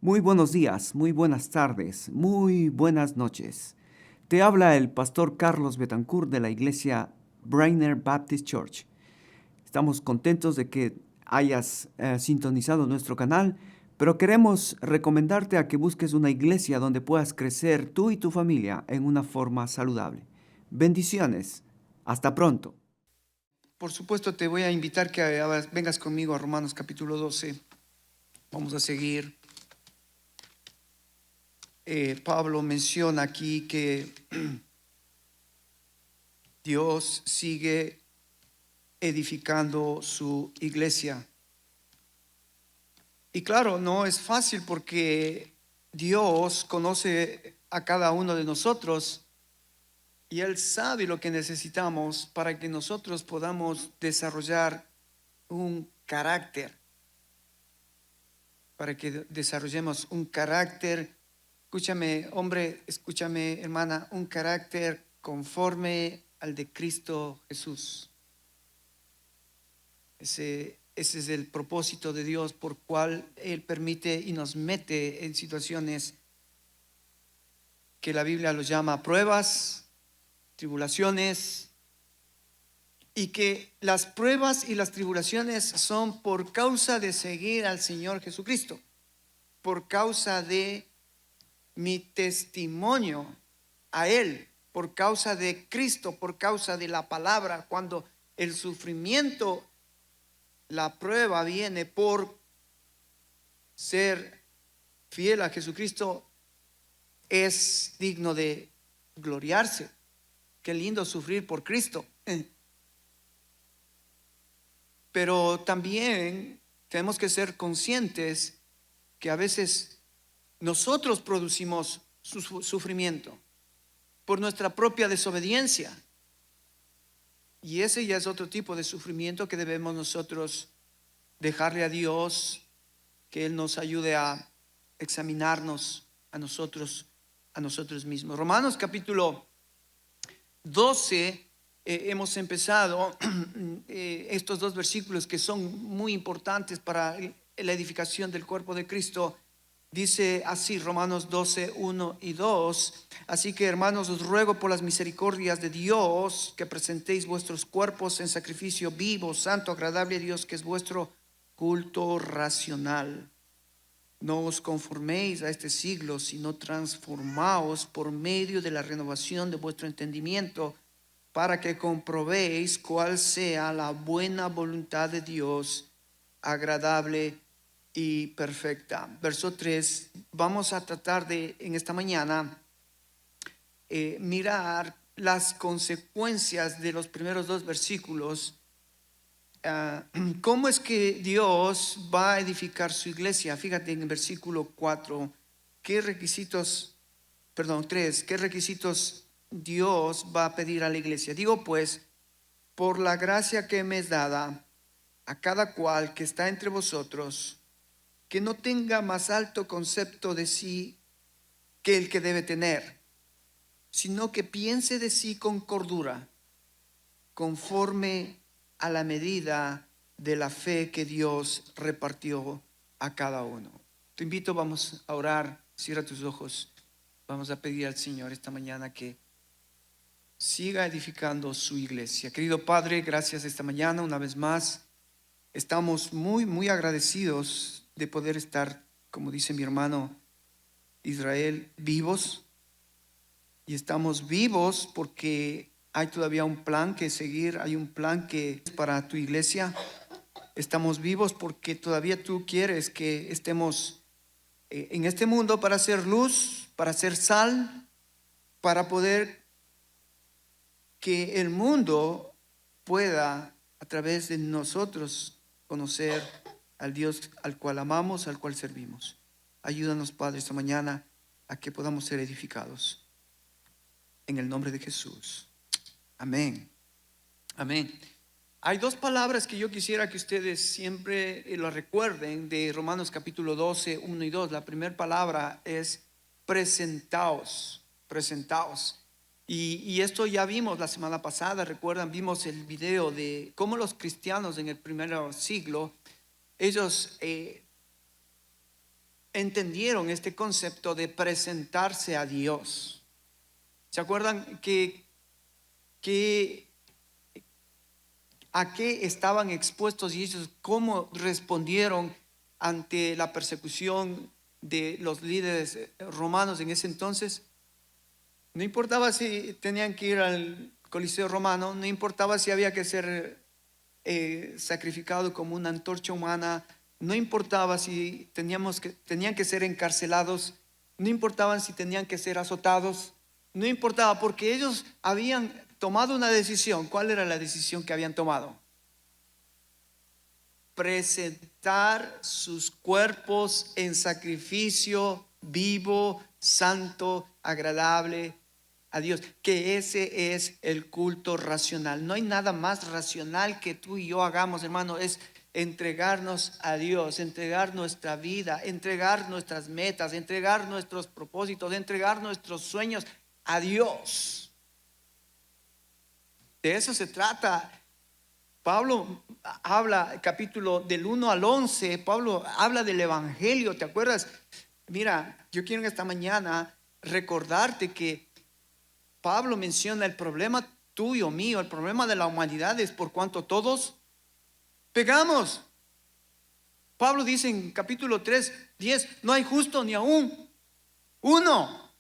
Muy buenos días, muy buenas tardes, muy buenas noches. Te habla el pastor Carlos Betancourt de la iglesia Brainer Baptist Church. Estamos contentos de que hayas sintonizado nuestro canal, pero queremos recomendarte a que busques una iglesia donde puedas crecer tú y tu familia en una forma saludable. Bendiciones. Hasta pronto. Por supuesto, te voy a invitar que vengas conmigo a Romanos capítulo 12. Vamos a seguir. Pablo menciona aquí que Dios sigue edificando su iglesia. Y claro, no es fácil porque Dios conoce a cada uno de nosotros y Él sabe lo que necesitamos para que nosotros podamos desarrollar un carácter, para que desarrollemos un carácter. Escúchame, hombre, escúchame, hermana, un carácter conforme al de Cristo Jesús. Ese es el propósito de Dios por cual Él permite y nos mete en situaciones que la Biblia los llama pruebas, tribulaciones, y que las pruebas y las tribulaciones son por causa de seguir al Señor Jesucristo, por causa de mi testimonio a Él, por causa de Cristo, por causa de la palabra. Cuando el sufrimiento, la prueba viene por ser fiel a Jesucristo, es digno de gloriarse. Qué lindo sufrir por Cristo. Pero también tenemos que ser conscientes que a veces nosotros producimos sufrimiento por nuestra propia desobediencia. Y ese ya es otro tipo de sufrimiento que debemos nosotros dejarle a Dios, que Él nos ayude a examinarnos a nosotros mismos. Romanos capítulo 12, hemos empezado estos dos versículos que son muy importantes para la edificación del cuerpo de Cristo. Dice así Romanos 12, 1 y 2: así que, hermanos, os ruego por las misericordias de Dios que presentéis vuestros cuerpos en sacrificio vivo, santo, agradable a Dios, que es vuestro culto racional. No os conforméis a este siglo, sino transformaos por medio de la renovación de vuestro entendimiento, para que comprobéis cuál sea la buena voluntad de Dios, agradable y perfecta. Verso 3, vamos a tratar de, en esta mañana, mirar las consecuencias de los primeros dos versículos. ¿Cómo es que Dios va a edificar su iglesia? Fíjate en el versículo 4, ¿qué requisitos Dios va a pedir a la iglesia? Digo pues, por la gracia que me es dada, a cada cual que está entre vosotros, que no tenga más alto concepto de sí que el que debe tener, sino que piense de sí con cordura, conforme a la medida de la fe que Dios repartió a cada uno. Te invito, vamos a orar. Cierra tus ojos. Vamos a pedir al Señor esta mañana que siga edificando su iglesia. Querido Padre, gracias esta mañana una vez más. Estamos muy agradecidos de poder estar, como dice mi hermano Israel, vivos. Y estamos vivos porque hay todavía un plan que seguir, hay un plan que es para tu iglesia. Estamos vivos porque todavía tú quieres que estemos en este mundo para hacer luz, para hacer sal, para poder que el mundo pueda, a través de nosotros, conocer al Dios al cual amamos, al cual servimos. Ayúdanos, Padre, esta mañana a que podamos ser edificados. En el nombre de Jesús. Amén. Amén. Hay dos palabras que yo quisiera que ustedes siempre lo recuerden de Romanos capítulo 12, 1 y 2. La primera palabra es presentaos. Presentaos. Y esto ya vimos la semana pasada, recuerdan, vimos el video de cómo los cristianos en el primer siglo, ellos entendieron este concepto de presentarse a Dios. ¿Se acuerdan a qué estaban expuestos y ellos cómo respondieron ante la persecución de los líderes romanos en ese entonces? No importaba si tenían que ir al Coliseo romano, no importaba si había que ser sacrificado como una antorcha humana, no importaba si tenían que ser encarcelados, no importaba si tenían que ser azotados, no importaba, porque ellos habían tomado una decisión. ¿Cuál era la decisión que habían tomado? Presentar sus cuerpos en sacrificio vivo, santo, agradable a Dios, que ese es el culto racional. No hay nada más racional que tú y yo hagamos, hermano, es entregarnos a Dios, entregar nuestra vida, entregar nuestras metas, entregar nuestros propósitos, entregar nuestros sueños a Dios. De eso se trata. Pablo habla, capítulo del 1 al 11, Pablo habla del evangelio, ¿te acuerdas? Mira, yo quiero en esta mañana recordarte que Pablo menciona el problema tuyo, mío, el problema de la humanidad es por cuanto todos pecamos. Pablo dice en capítulo 3, 10, no hay justo ni aún uno.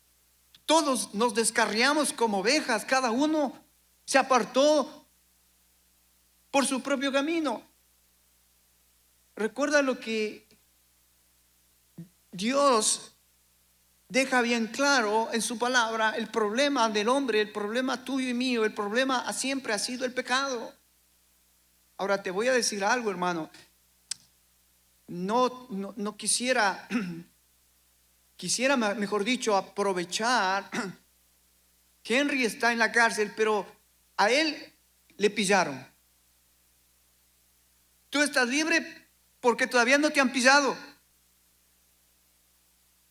Todos nos descarriamos como ovejas, cada uno se apartó por su propio camino. Recuerda lo que Dios deja bien claro en su palabra. El problema del hombre, el problema tuyo y mío, el problema siempre ha sido el pecado. Ahora te voy a decir algo, hermano. No quisiera, mejor dicho, aprovechar que Henry está en la cárcel, pero a él le pillaron. Tú estás libre porque todavía no te han pillado.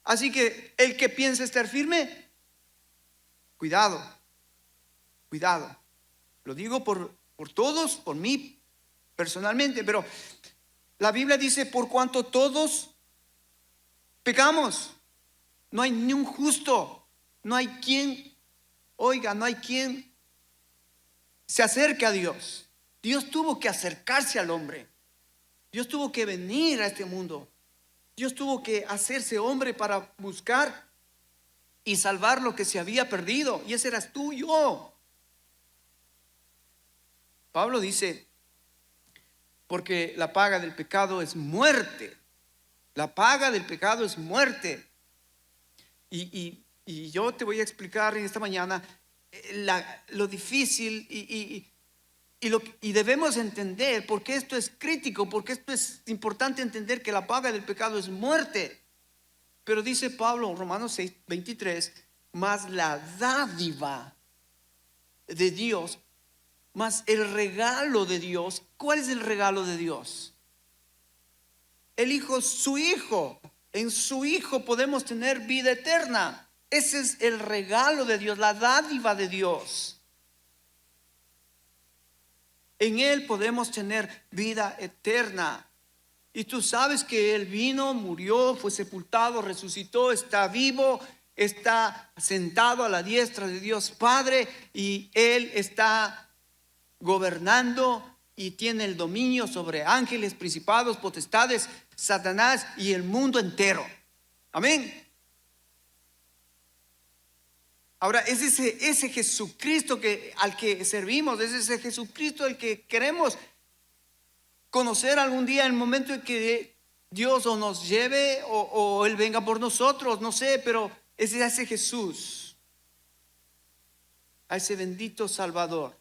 Así que el que piensa estar firme, cuidado, cuidado. Lo digo por todos, por mí personalmente, pero la Biblia dice, por cuanto todos pecamos, no hay ni un justo, no hay quien, oiga, no hay quien se acerque a Dios. Dios tuvo que acercarse al hombre. Dios tuvo que venir a este mundo. Dios tuvo que hacerse hombre para buscar y salvar lo que se había perdido. Y ese eras tú y yo. Pablo dice, porque la paga del pecado es muerte. La paga del pecado es muerte. Y yo te voy a explicar en esta mañana lo difícil y debemos entender por qué esto es crítico, porque esto es importante entender que la paga del pecado es muerte. Pero dice Pablo en Romanos 6, 23, más la dádiva de Dios, más el regalo de Dios. ¿Cuál es el regalo de Dios? El Hijo, su Hijo. En su Hijo podemos tener vida eterna. Ese es el regalo de Dios, la dádiva de Dios. En Él podemos tener vida eterna. Y tú sabes que Él vino, murió, fue sepultado, resucitó, está vivo, está sentado a la diestra de Dios Padre y Él está gobernando y tiene el dominio sobre ángeles, principados, potestades, Satanás y el mundo entero. Amén. Ahora es ese Jesucristo al que servimos, es ese Jesucristo al que queremos conocer algún día, en el momento en que Dios o nos lleve o Él venga por nosotros, no sé, pero es ese Jesús, a ese bendito Salvador.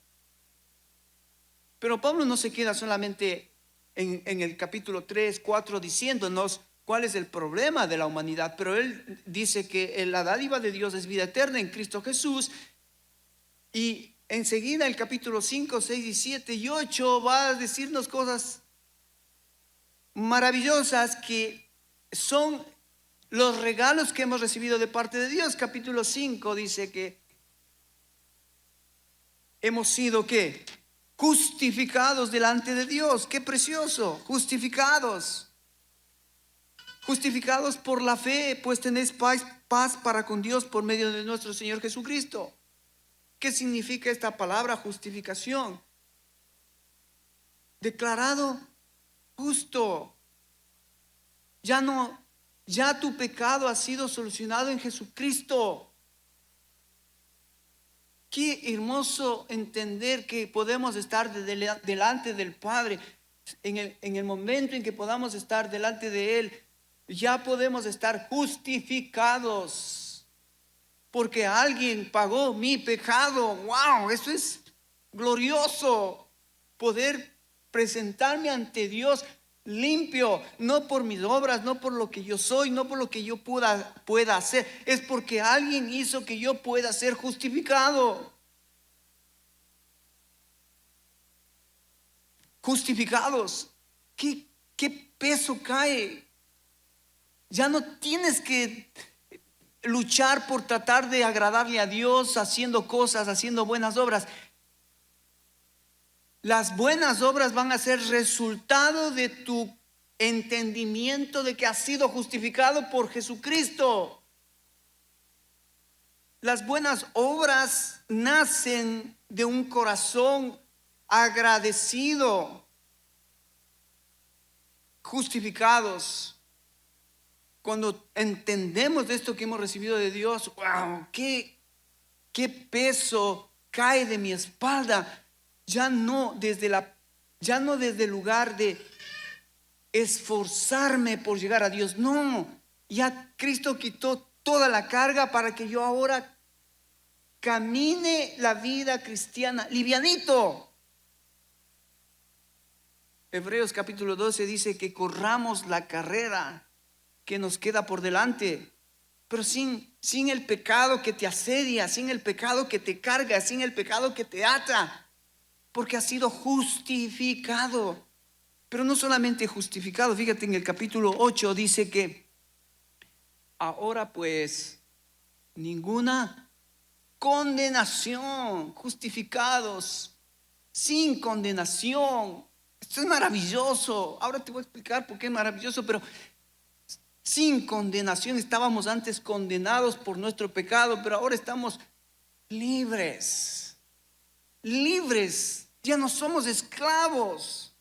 Pero Pablo no se queda solamente en el capítulo 3, 4 diciéndonos cuál es el problema de la humanidad, pero él dice que la dádiva de Dios es vida eterna en Cristo Jesús. Y enseguida el capítulo 5, 6 y 7 y 8 va a decirnos cosas maravillosas que son los regalos que hemos recibido de parte de Dios. Capítulo 5 dice que hemos sido ¿qué? Justificados delante de Dios. Qué precioso, justificados. Justificados por la fe, pues tenéis paz para con Dios por medio de nuestro Señor Jesucristo. ¿Qué significa esta palabra justificación? Declarado justo. Ya tu pecado ha sido solucionado en Jesucristo. Qué hermoso entender que podemos estar delante del Padre. En el momento en que podamos estar delante de Él, ya podemos estar justificados. Porque alguien pagó mi pecado. ¡Wow! Eso es glorioso. Poder presentarme ante Dios limpio, no por mis obras, no por lo que yo soy, no por lo que yo pueda hacer. Es porque alguien hizo que yo pueda ser justificado. Justificados. ¿Qué peso cae? Ya no tienes que luchar por tratar de agradarle a Dios haciendo cosas, haciendo buenas obras. Las buenas obras van a ser resultado de tu entendimiento de que has sido justificado por Jesucristo. Las buenas obras nacen de un corazón agradecido, justificados. Cuando entendemos de esto que hemos recibido de Dios, wow, qué peso cae de mi espalda. Ya no desde el lugar de esforzarme por llegar a Dios. No, ya Cristo quitó toda la carga para que yo ahora camine la vida cristiana livianito. Hebreos capítulo 12 dice que corramos la carrera que nos queda por delante, pero sin el pecado que te asedia, sin el pecado que te carga, sin el pecado que te ata, porque has sido justificado. Pero no solamente justificado, fíjate en el capítulo 8 dice que ahora pues ninguna condenación, justificados sin condenación. Esto es maravilloso. Ahora te voy a explicar por qué es maravilloso, pero sin condenación. Estábamos antes condenados por nuestro pecado, pero ahora estamos libres. Libres. Ya no somos esclavos.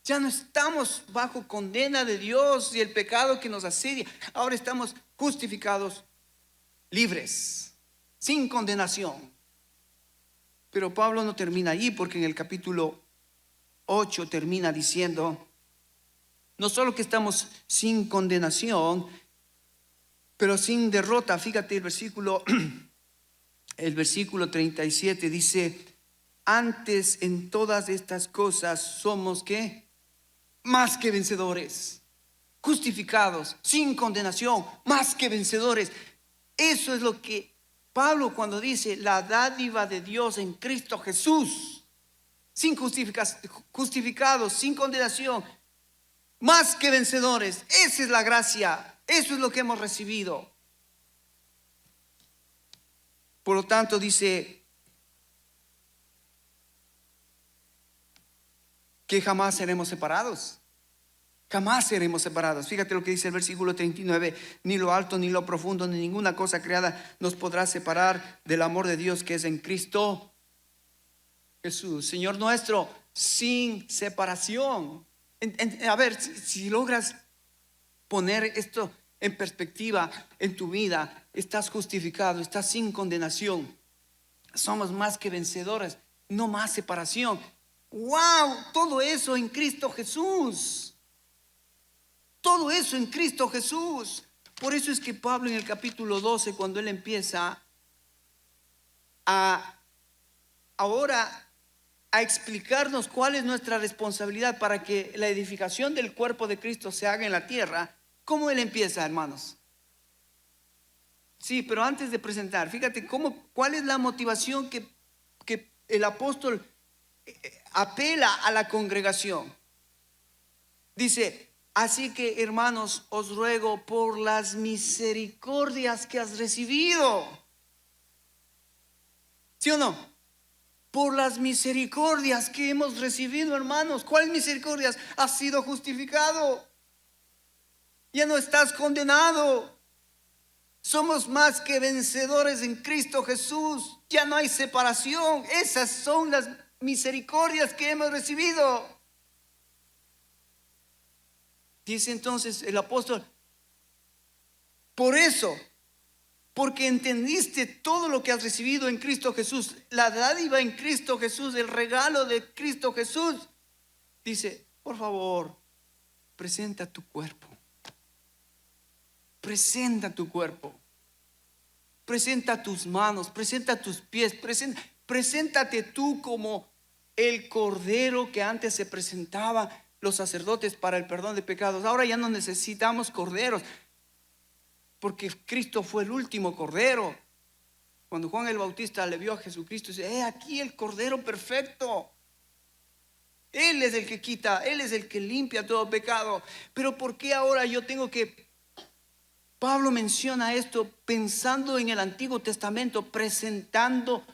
Ya no estamos bajo condena de Dios y el pecado que nos asedia. Ahora estamos justificados, libres, sin condenación. Pero Pablo no termina ahí, porque en el capítulo 8 termina diciendo: no solo que estamos sin condenación, pero sin derrota. Fíjate el versículo 37 dice: antes en todas estas cosas somos ¿qué? Más que vencedores, justificados, sin condenación, más que vencedores. Eso es lo que Pablo cuando dice la dádiva de Dios en Cristo Jesús, sin justificados, sin condenación, más que vencedores. Esa es la gracia, eso es lo que hemos recibido. Por lo tanto dice que jamás seremos separados. Jamás seremos separados. Fíjate lo que dice el versículo 39: ni lo alto, ni lo profundo, ni ninguna cosa creada nos podrá separar del amor de Dios que es en Cristo Jesús, Señor nuestro. Sin separación. A ver, si logras poner esto en perspectiva en tu vida, estás justificado, estás sin condenación, somos más que vencedores, no más separación. ¡Wow! Todo eso en Cristo Jesús. Todo eso en Cristo Jesús. Por eso es que Pablo en el capítulo 12, cuando él empieza ahora a explicarnos cuál es nuestra responsabilidad para que la edificación del cuerpo de Cristo se haga en la tierra, ¿cómo él empieza, hermanos? Sí, pero antes de presentar, fíjate cuál es la motivación que el apóstol apela a la congregación. Dice: así que, hermanos, os ruego por las misericordias que has recibido. ¿Sí o no? Por las misericordias que hemos recibido, hermanos. ¿Cuáles misericordias? Has sido justificado. Ya no estás condenado. Somos más que vencedores en Cristo Jesús. Ya no hay separación. Esas son las misericordias que hemos recibido. Dice entonces el apóstol, por eso, porque entendiste todo lo que has recibido en Cristo Jesús, la dádiva en Cristo Jesús, el regalo de Cristo Jesús, dice, por favor, presenta tu cuerpo. Presenta tu cuerpo. Presenta tus manos, presenta tus pies, preséntate tú como el cordero que antes se presentaba los sacerdotes para el perdón de pecados. Ahora ya no necesitamos corderos, porque Cristo fue el último cordero. Cuando Juan el Bautista le vio a Jesucristo, dice, aquí el cordero perfecto. Él es el que quita, Él es el que limpia todo pecado. Pero ¿por qué ahora yo tengo que... Pablo menciona esto pensando en el Antiguo Testamento, presentando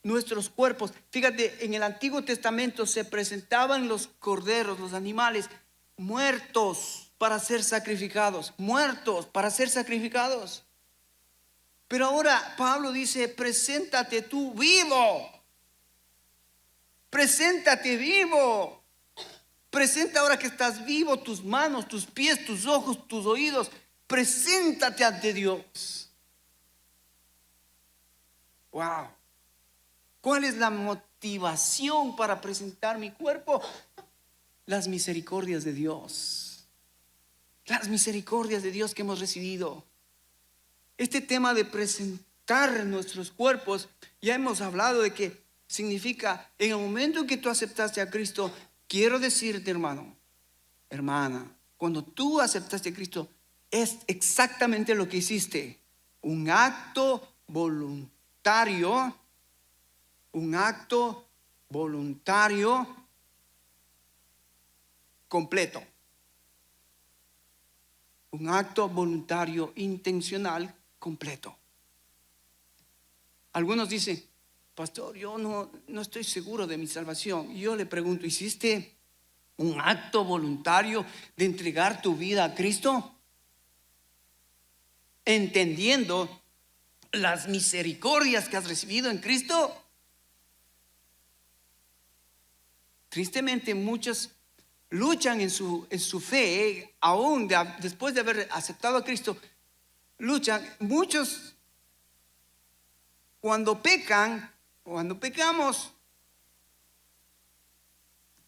nuestros cuerpos. Fíjate, en el Antiguo Testamento se presentaban los corderos, los animales, muertos para ser sacrificados, muertos para ser sacrificados. Pero ahora Pablo dice, preséntate tú vivo. Preséntate vivo. Presenta ahora que estás vivo tus manos, tus pies, tus ojos, tus oídos. Preséntate ante Dios. Wow. ¿Cuál es la motivación para presentar mi cuerpo? Las misericordias de Dios. Las misericordias de Dios que hemos recibido. Este tema de presentar nuestros cuerpos, ya hemos hablado de que significa, en el momento en que tú aceptaste a Cristo, quiero decirte, hermano, hermana, cuando tú aceptaste a Cristo, es exactamente lo que hiciste. Un acto voluntario. Un acto voluntario completo. Un acto voluntario intencional completo. Algunos dicen, pastor, yo no estoy seguro de mi salvación. Y yo le pregunto, ¿hiciste un acto voluntario de entregar tu vida a Cristo? Entendiendo las misericordias que has recibido en Cristo. Tristemente muchos luchan en su fe, aún después de haber aceptado a Cristo, luchan. Muchos cuando pecamos,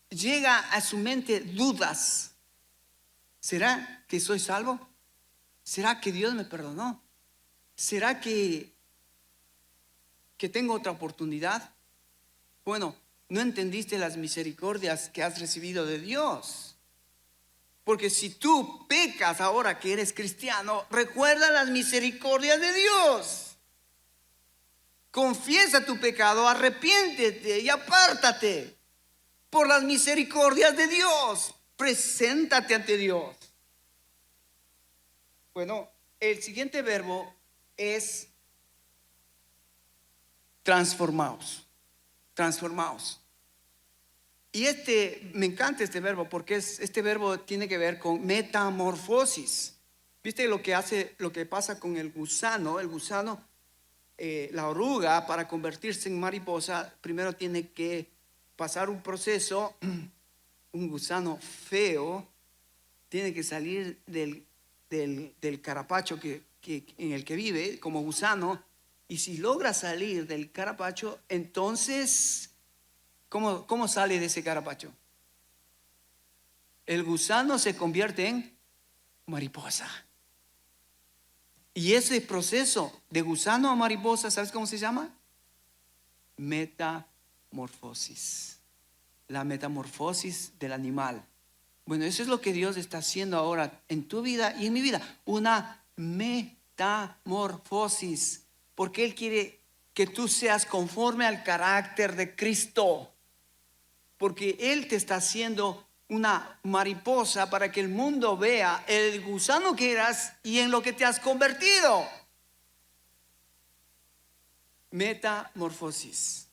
llega a su mente dudas. ¿Será que soy salvo? ¿Será que Dios me perdonó? ¿Será que tengo otra oportunidad? Bueno, no entendiste las misericordias que has recibido de Dios. Porque si tú pecas ahora que eres cristiano, recuerda las misericordias de Dios. Confiesa tu pecado, arrepiéntete y apártate por las misericordias de Dios. Preséntate ante Dios. Bueno, el siguiente verbo es transformaos. Transformaos. Y me encanta este verbo porque este verbo tiene que ver con metamorfosis. ¿Viste lo que pasa con el gusano? El gusano, la oruga, para convertirse en mariposa, primero tiene que pasar un proceso. Un gusano feo tiene que salir del carapacho en el que vive como gusano. Y si logra salir del carapacho, entonces, ¿cómo sale de ese carapacho? El gusano se convierte en mariposa. Y ese proceso de gusano a mariposa, ¿sabes cómo se llama? Metamorfosis. La metamorfosis del animal. Bueno, eso es lo que Dios está haciendo ahora en tu vida y en mi vida. Una metamorfosis. Porque Él quiere que tú seas conforme al carácter de Cristo. Porque Él te está haciendo una mariposa para que el mundo vea el gusano que eras y en lo que te has convertido. Metamorfosis.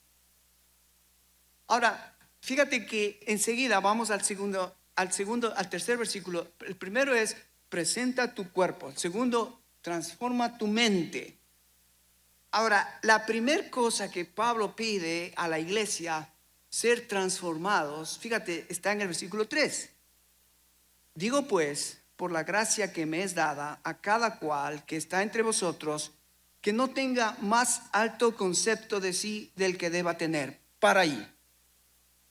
Ahora, fíjate que enseguida vamos al tercer versículo. El primero es presenta tu cuerpo. El segundo, transforma tu mente. Ahora, la primera cosa que Pablo pide a la iglesia, ser transformados, fíjate, está en el versículo 3. Digo pues, por la gracia que me es dada a cada cual que está entre vosotros, que no tenga más alto concepto de sí del que deba tener. Para ahí.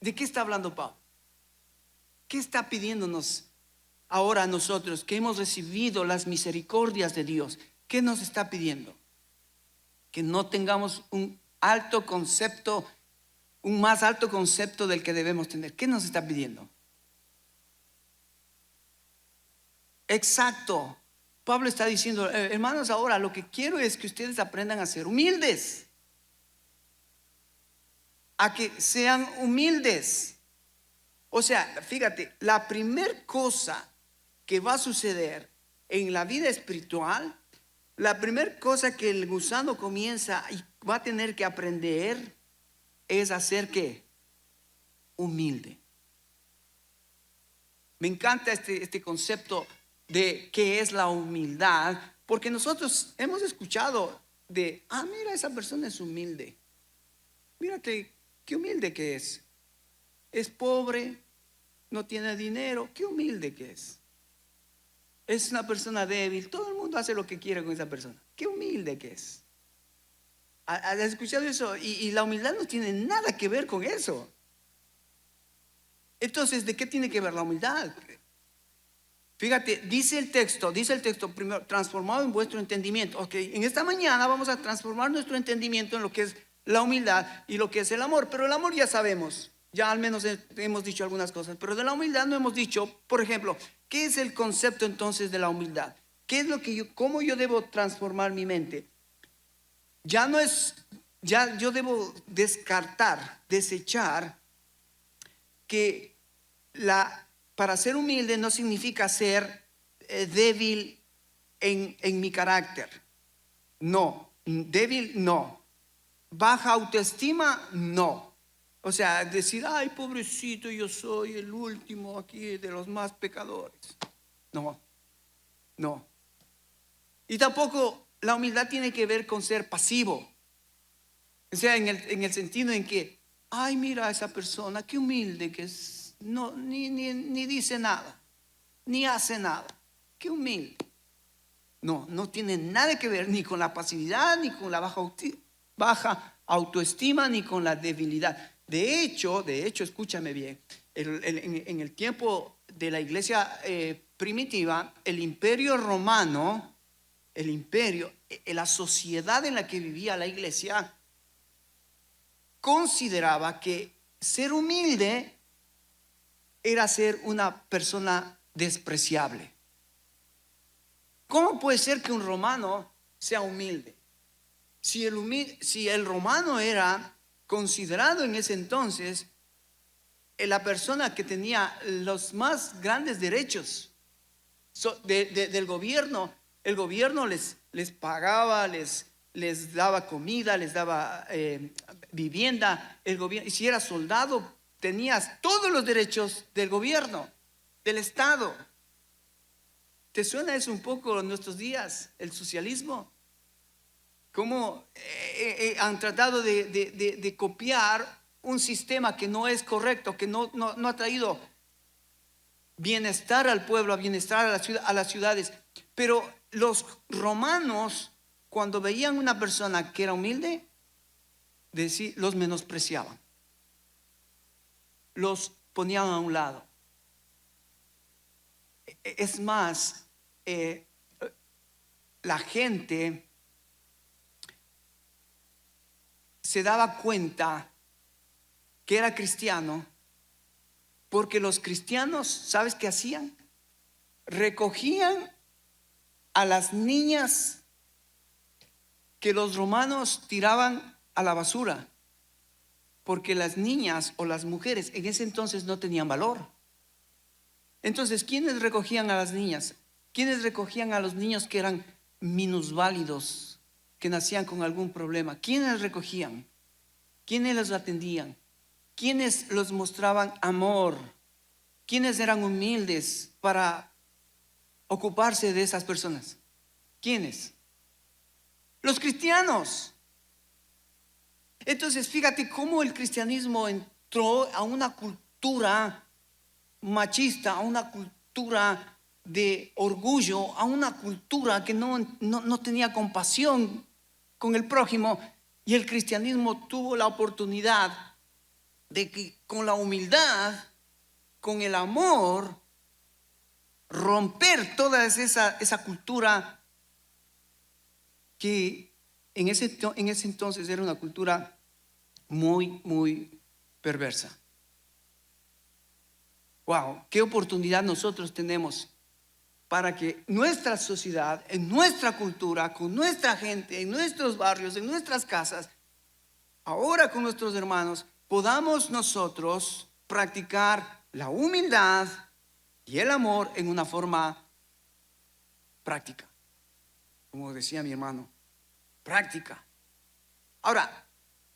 ¿De qué está hablando Pablo? ¿Qué está pidiéndonos ahora a nosotros que hemos recibido las misericordias de Dios? ¿Qué nos está pidiendo? Que no tengamos un más alto concepto del que debemos tener. ¿Qué nos está pidiendo? Exacto. Pablo está diciendo, hermanos, ahora lo que quiero es que ustedes aprendan a ser humildes. A que sean humildes. O sea, fíjate, la primera cosa que va a suceder en la vida espiritual, la primera cosa que el gusano comienza y va a tener que aprender es a ser ¿qué? Humilde. Me encanta este concepto de qué es la humildad, porque nosotros hemos escuchado de, mira, esa persona es humilde. Mira qué humilde que es. Es pobre, no tiene dinero, qué humilde que es. Es una persona débil, todo el mundo hace lo que quiere con esa persona. Qué humilde que es. ¿Has escuchado eso? Y la humildad no tiene nada que ver con eso. Entonces, ¿de qué tiene que ver la humildad? Fíjate, dice el texto primero, transformado en vuestro entendimiento. Ok, en esta mañana vamos a transformar nuestro entendimiento en lo que es la humildad y lo que es el amor. Pero el amor ya sabemos, ya al menos hemos dicho algunas cosas. Pero de la humildad no hemos dicho, por ejemplo, ¿qué es el concepto entonces de la humildad? ¿Qué es cómo yo debo transformar mi mente? Ya yo debo desechar que para ser humilde no significa ser débil en mi carácter. No, débil no. Baja autoestima, no. O sea, decir, ay, pobrecito, yo soy el último aquí de los más pecadores. No, no. Y tampoco la humildad tiene que ver con ser pasivo. O sea, en el sentido en que, ay, mira a esa persona, qué humilde que es. No, ni dice nada, ni hace nada. Qué humilde. No tiene nada que ver ni con la pasividad, ni con la baja autoestima, ni con la debilidad. De hecho, escúchame bien, en el tiempo de la iglesia primitiva, el imperio romano, la sociedad en la que vivía la iglesia, consideraba que ser humilde era ser una persona despreciable. ¿Cómo puede ser que un romano sea humilde? Si el romano era considerado en ese entonces la persona que tenía los más grandes derechos del gobierno. El gobierno les pagaba, les daba comida, les daba vivienda. Y si eras soldado, tenías todos los derechos del gobierno, del Estado. ¿Te suena eso un poco en nuestros días, el socialismo? Cómo han tratado de copiar un sistema que no es correcto, que no ha traído bienestar al pueblo, bienestar a las ciudades. Pero los romanos, cuando veían una persona que era humilde, los menospreciaban, los ponían a un lado. Es más, la gente se daba cuenta que era cristiano porque los cristianos, ¿sabes qué hacían? Recogían a las niñas que los romanos tiraban a la basura, porque las niñas o las mujeres en ese entonces no tenían valor. Entonces, ¿quiénes recogían a las niñas? ¿Quiénes recogían a los niños que eran minusválidos, que nacían con algún problema? ¿Quiénes recogían? ¿Quiénes los atendían? ¿Quiénes los mostraban amor? ¿Quiénes eran humildes para ocuparse de esas personas. ¿Quiénes? Los cristianos. Entonces, fíjate cómo el cristianismo entró a una cultura machista, a una cultura de orgullo, a una cultura que no tenía compasión con el prójimo. Y el cristianismo tuvo la oportunidad de que con la humildad, con el amor, romper toda esa cultura que en ese entonces era una cultura muy, muy perversa. Wow, qué oportunidad nosotros tenemos para que nuestra sociedad, en nuestra cultura, con nuestra gente, en nuestros barrios, en nuestras casas, ahora con nuestros hermanos, podamos nosotros practicar la humildad y el amor en una forma práctica. Como decía mi hermano, práctica. Ahora,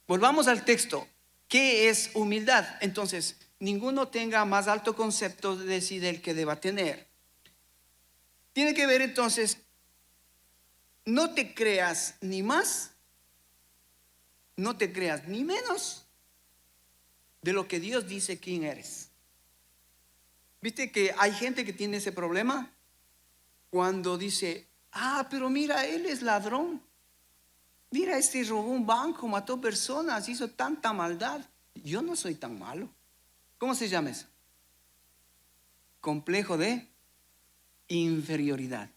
volvamos al texto. ¿Qué es humildad? Entonces, ninguno tenga más alto concepto de sí del que deba tener. Tiene que ver entonces, no te creas ni más, no te creas ni menos de lo que Dios dice quién eres. ¿Viste que hay gente que tiene ese problema? Cuando dice, pero mira, él es ladrón. Mira, este robó un banco, mató personas, hizo tanta maldad. Yo no soy tan malo. ¿Cómo se llama eso? Complejo de inferioridad.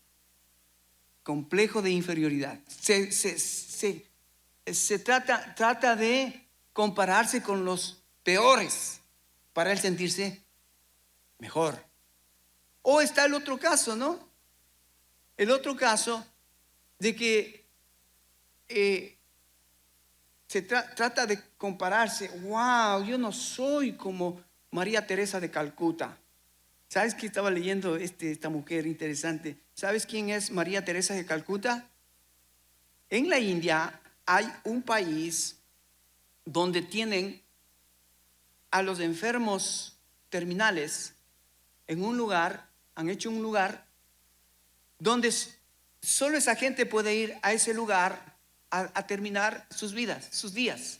Complejo de inferioridad. Se trata de compararse con los peores para él sentirse mejor. O está el otro caso, ¿no? El otro caso de que trata de compararse. Wow, yo no soy como María Teresa de Calcuta. ¿Sabes que estaba leyendo esta mujer interesante? ¿Sabes quién es María Teresa de Calcuta? En la India hay un país donde tienen a los enfermos terminales en un lugar, han hecho un lugar donde solo esa gente puede ir a ese lugar a terminar sus vidas, sus días.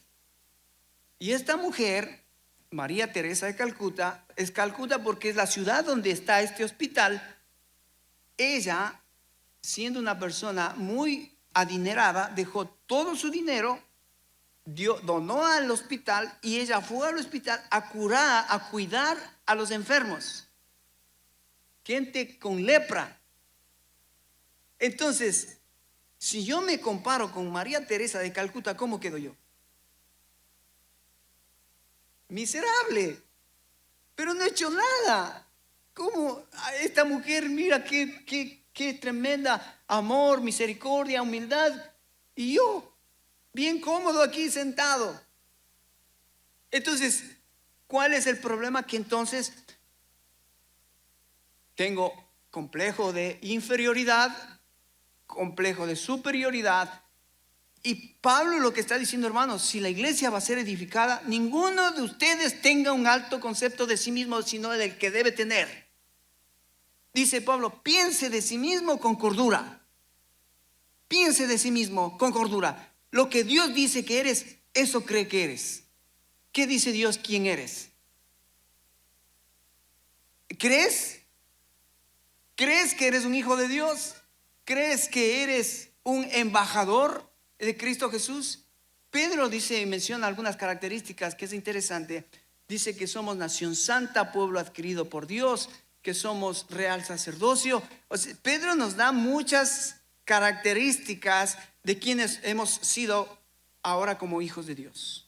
Y esta mujer, María Teresa de Calcuta, es Calcuta porque es la ciudad donde está este hospital. Ella, siendo una persona muy adinerada, dejó todo su dinero, donó al hospital y ella fue al hospital a curar, a cuidar a los enfermos, gente con lepra. Entonces, si yo me comparo con María Teresa de Calcuta, ¿cómo quedo yo? Miserable, pero no he hecho nada. ¿Cómo esta mujer, mira qué tremenda amor, misericordia, humildad, y yo bien cómodo aquí sentado? Entonces, ¿cuál es el problema? Que entonces tengo complejo de inferioridad, complejo de superioridad. Y Pablo lo que está diciendo, hermanos, si la iglesia va a ser edificada, ninguno de ustedes tenga un alto concepto de sí mismo, sino del que debe tener. Dice Pablo, piense de sí mismo con cordura. Piense de sí mismo con cordura. Lo que Dios dice que eres, eso cree que eres. ¿Qué dice Dios quién eres? ¿Crees? ¿Crees que eres un hijo de Dios? ¿Crees que eres un embajador de Cristo Jesús? Pedro dice, menciona algunas características que es interesante. Dice que somos nación santa, pueblo adquirido por Dios, que somos real sacerdocio. O sea, Pedro nos da muchas características de quienes hemos sido ahora como hijos de Dios.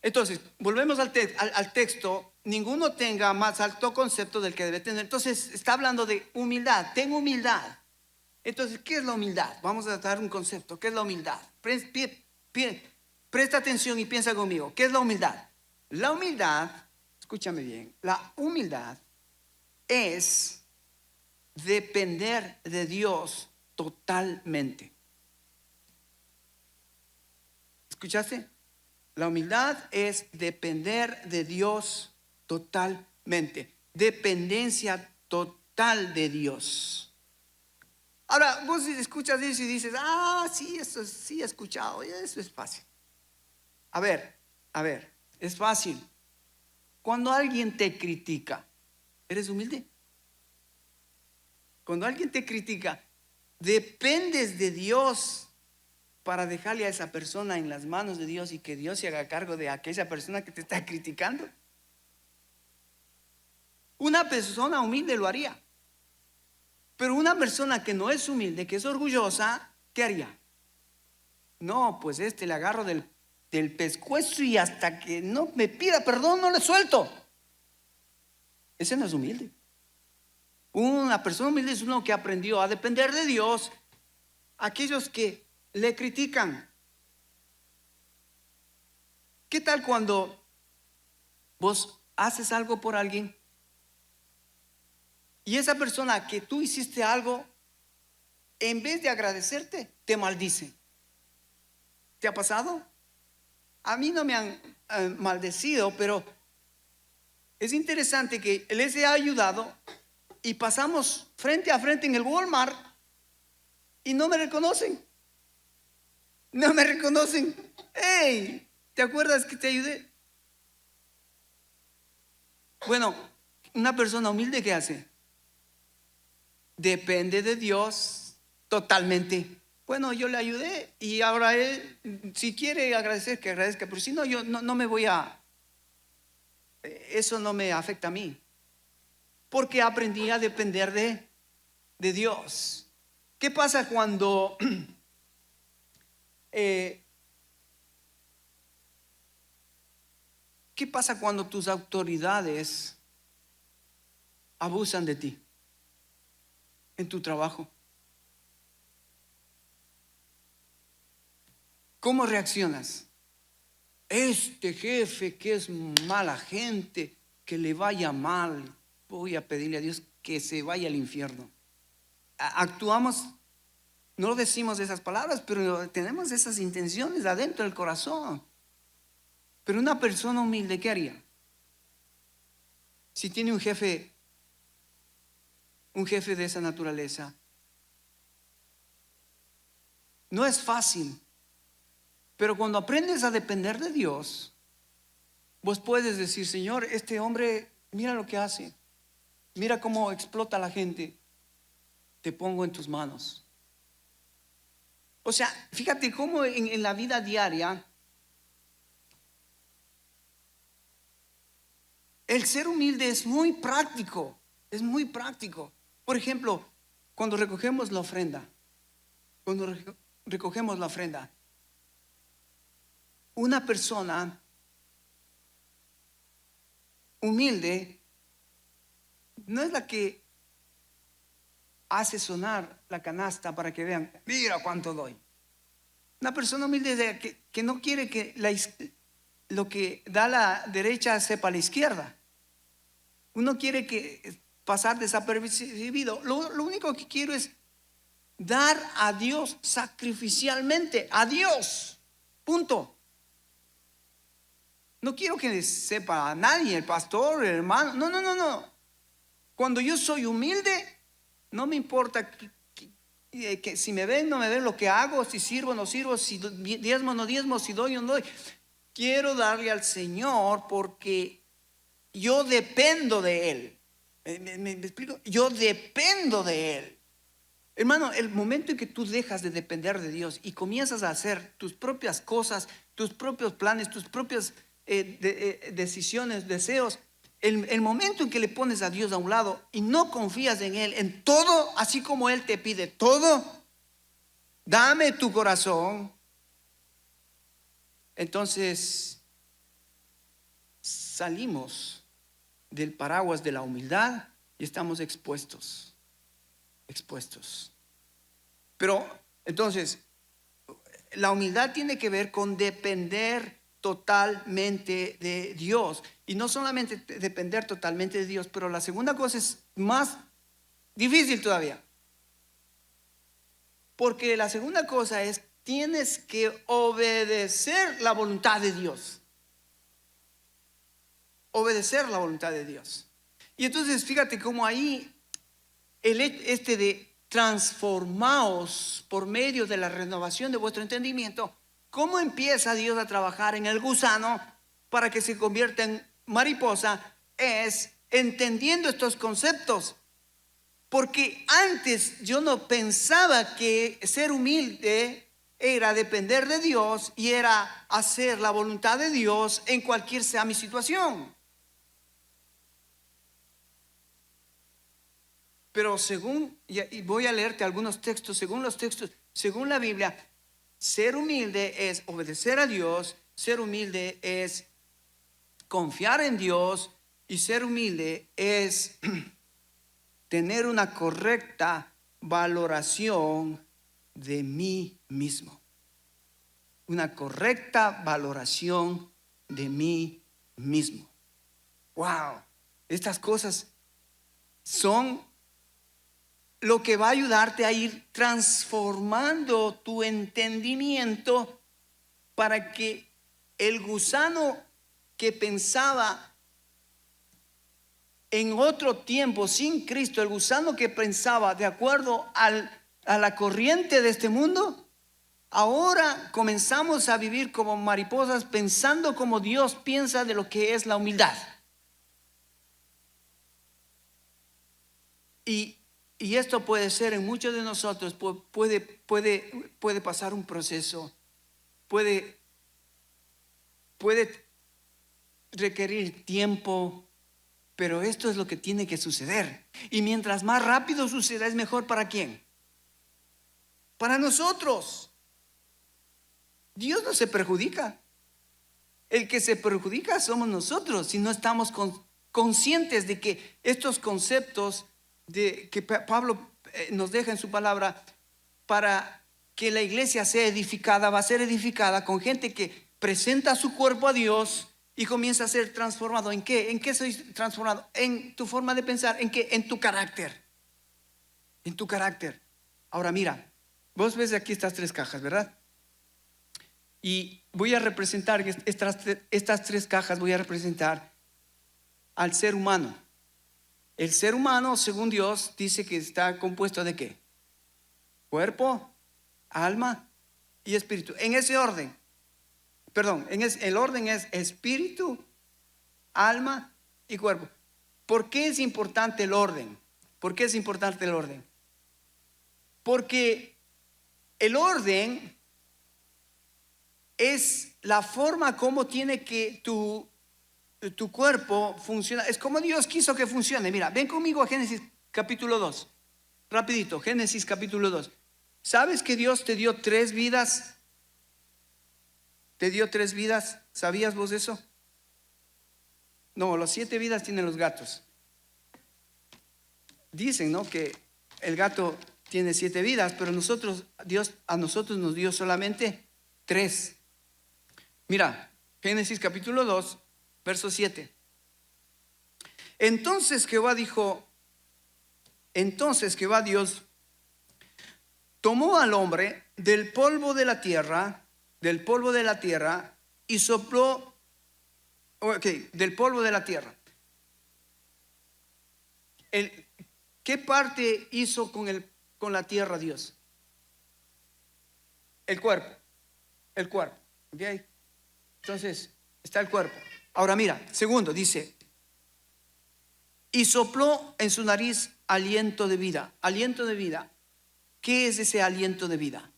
Entonces, volvemos al texto. Ninguno tenga más alto concepto del que debe tener. Entonces, está hablando de humildad. Ten humildad. Entonces, ¿qué es la humildad? Vamos a dar un concepto. ¿Qué es la humildad? Presta atención y piensa conmigo. ¿Qué es la humildad? La humildad, escúchame bien, la humildad es depender de Dios totalmente. ¿Escuchaste? La humildad es depender de Dios totalmente. Dependencia total total de Dios. Ahora, vos escuchas eso y dices, sí, eso sí he escuchado, eso es fácil. A ver, es fácil. Cuando alguien te critica, ¿eres humilde? Cuando alguien te critica, ¿dependes de Dios para dejarle a esa persona en las manos de Dios y que Dios se haga cargo de aquella persona que te está criticando? Una persona humilde lo haría. Pero una persona que no es humilde, que es orgullosa, ¿qué haría? No, pues le agarro del pescuezo y hasta que no me pida perdón no le suelto. Ese no es humilde. Una persona humilde es uno que aprendió a depender de Dios. Aquellos que le critican, ¿qué tal cuando vos haces algo por alguien y esa persona que tú hiciste algo, en vez de agradecerte, te maldice? ¿Te ha pasado? A mí no me han maldecido, pero es interesante que les he ayudado y pasamos frente a frente en el Walmart y no me reconocen. No me reconocen. ¡Hey! ¿Te acuerdas que te ayudé? Bueno, una persona humilde, ¿qué hace? Depende de Dios totalmente. Bueno, yo le ayudé y ahora él, si quiere agradecer, que agradezca, pero si no, yo no me voy eso no me afecta a mí, porque aprendí a depender de Dios. ¿Qué pasa cuando qué pasa cuando tus autoridades abusan de ti en tu trabajo? ¿Cómo reaccionas? Este jefe que es mala gente, que le vaya mal, voy a pedirle a Dios que se vaya al infierno. Actuamos, no decimos esas palabras, pero tenemos esas intenciones adentro del corazón. Pero una persona humilde, ¿qué haría? Si tiene un jefe de esa naturaleza, no es fácil. Pero cuando aprendes a depender de Dios, vos puedes decir, Señor, este hombre, mira lo que hace, mira cómo explota a la gente, te pongo en tus manos. O sea, fíjate cómo en la vida diaria el ser humilde es muy práctico, es muy práctico. Por ejemplo, cuando recogemos la ofrenda, una persona humilde no es la que hace sonar la canasta para que vean, mira cuánto doy. Una persona humilde es que no quiere que lo que da la derecha sepa la izquierda. Uno quiere que pasar desapercibido. Lo único que quiero es dar a Dios sacrificialmente, a Dios, punto. No quiero que sepa a nadie, el pastor, el hermano, no. Cuando yo soy humilde, no me importa que si me ven, no me ven lo que hago, si sirvo, no sirvo, si diezmo, no diezmo, si doy o no doy. Quiero darle al Señor porque yo dependo de Él. ¿Me explico? Yo dependo de Él. Hermano, el momento en que tú dejas de depender de Dios y comienzas a hacer tus propias cosas, tus propios planes, tus propias decisiones, deseos, el momento en que le pones a Dios a un lado y no confías en Él, en todo, así como Él te pide todo, dame tu corazón, entonces salimos del paraguas de la humildad y estamos expuestos. Pero entonces, la humildad tiene que ver con depender totalmente de Dios. Y no solamente depender totalmente de Dios, pero la segunda cosa es más difícil todavía. Porque la segunda cosa es, tienes que obedecer la voluntad de Dios. Obedecer la voluntad de Dios. Y entonces fíjate cómo ahí este de transformaos por medio de la renovación de vuestro entendimiento. ¿Cómo empieza Dios a trabajar en el gusano para que se convierta en mariposa? Es entendiendo estos conceptos. Porque antes yo no pensaba que ser humilde era depender de Dios y era hacer la voluntad de Dios en cualquier sea mi situación. Pero según, y voy a leerte algunos textos, según los textos, según la Biblia, ser humilde es obedecer a Dios, ser humilde es confiar en Dios y ser humilde es tener una correcta valoración de mí mismo. Una correcta valoración de mí mismo. Wow, estas cosas son lo que va a ayudarte a ir transformando tu entendimiento para que el gusano que pensaba en otro tiempo sin Cristo, el gusano que pensaba de acuerdo a la corriente de este mundo, ahora comenzamos a vivir como mariposas pensando como Dios piensa de lo que es la humildad. Y esto puede ser en muchos de nosotros, puede pasar un proceso, puede requerir tiempo, pero esto es lo que tiene que suceder. Y mientras más rápido suceda, es mejor ¿para quién? Para nosotros. Dios no se perjudica. El que se perjudica somos nosotros si no estamos conscientes de que estos conceptos que Pablo nos deja en su palabra para que la iglesia sea edificada, va a ser edificada con gente que presenta su cuerpo a Dios y comienza a ser transformado. ¿En qué? ¿En qué soy transformado? En tu forma de pensar. ¿En qué? En tu carácter. En tu carácter. Ahora mira, vos ves aquí estas tres cajas, ¿verdad? Y voy a representar estas tres cajas, voy a representar al ser humano. El ser humano, según Dios, dice que está compuesto ¿de qué? Cuerpo, alma y espíritu. En ese orden, perdón, el orden es espíritu, alma y cuerpo. ¿Por qué es importante el orden? ¿Por qué es importante el orden? Porque el orden es la forma como tiene que tu cuerpo funciona. Es como Dios quiso que funcione. Mira, ven conmigo a Génesis capítulo 2. Rapidito, Génesis capítulo 2. ¿Sabes que Dios te dio 3 vidas? ¿Te dio 3 vidas? ¿Sabías vos eso? No, las 7 vidas tienen los gatos. Dicen, ¿no?, que el gato tiene 7 vidas, pero Dios a nosotros nos dio solamente 3. Mira, Génesis capítulo 2, verso 7. Entonces Jehová Dios tomó al hombre del polvo de la tierra, y sopló, del polvo de la tierra. ¿Qué parte hizo con la tierra Dios? El cuerpo, ¿ok? Entonces, está el cuerpo. Ahora mira, segundo, dice, y sopló en su nariz aliento de vida. Aliento de vida. ¿Qué es ese aliento de vida?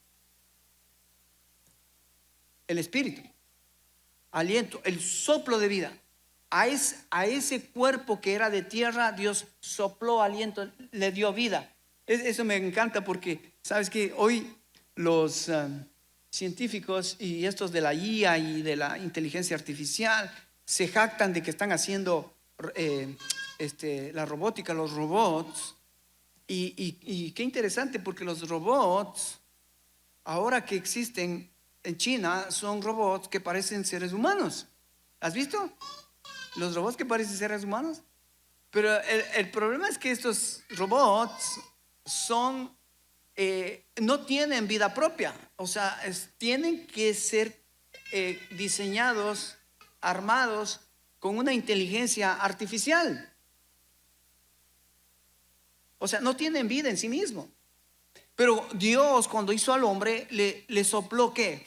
El espíritu. Aliento, el soplo de vida. A ese cuerpo que era de tierra, Dios sopló aliento, le dio vida. Eso me encanta porque, ¿sabes qué? Hoy los científicos y estos de la IA y de la inteligencia artificial se jactan de que están haciendo la robótica, los robots. Y qué interesante porque los robots, ahora que existen en China, son robots que parecen seres humanos. ¿Has visto? Los robots que parecen seres humanos. Pero el problema es que estos robots no tienen vida propia. O sea, tienen que ser diseñados, armados con una inteligencia artificial. O sea, no tienen vida en sí mismo. Pero Dios, cuando hizo al hombre, le sopló ¿qué?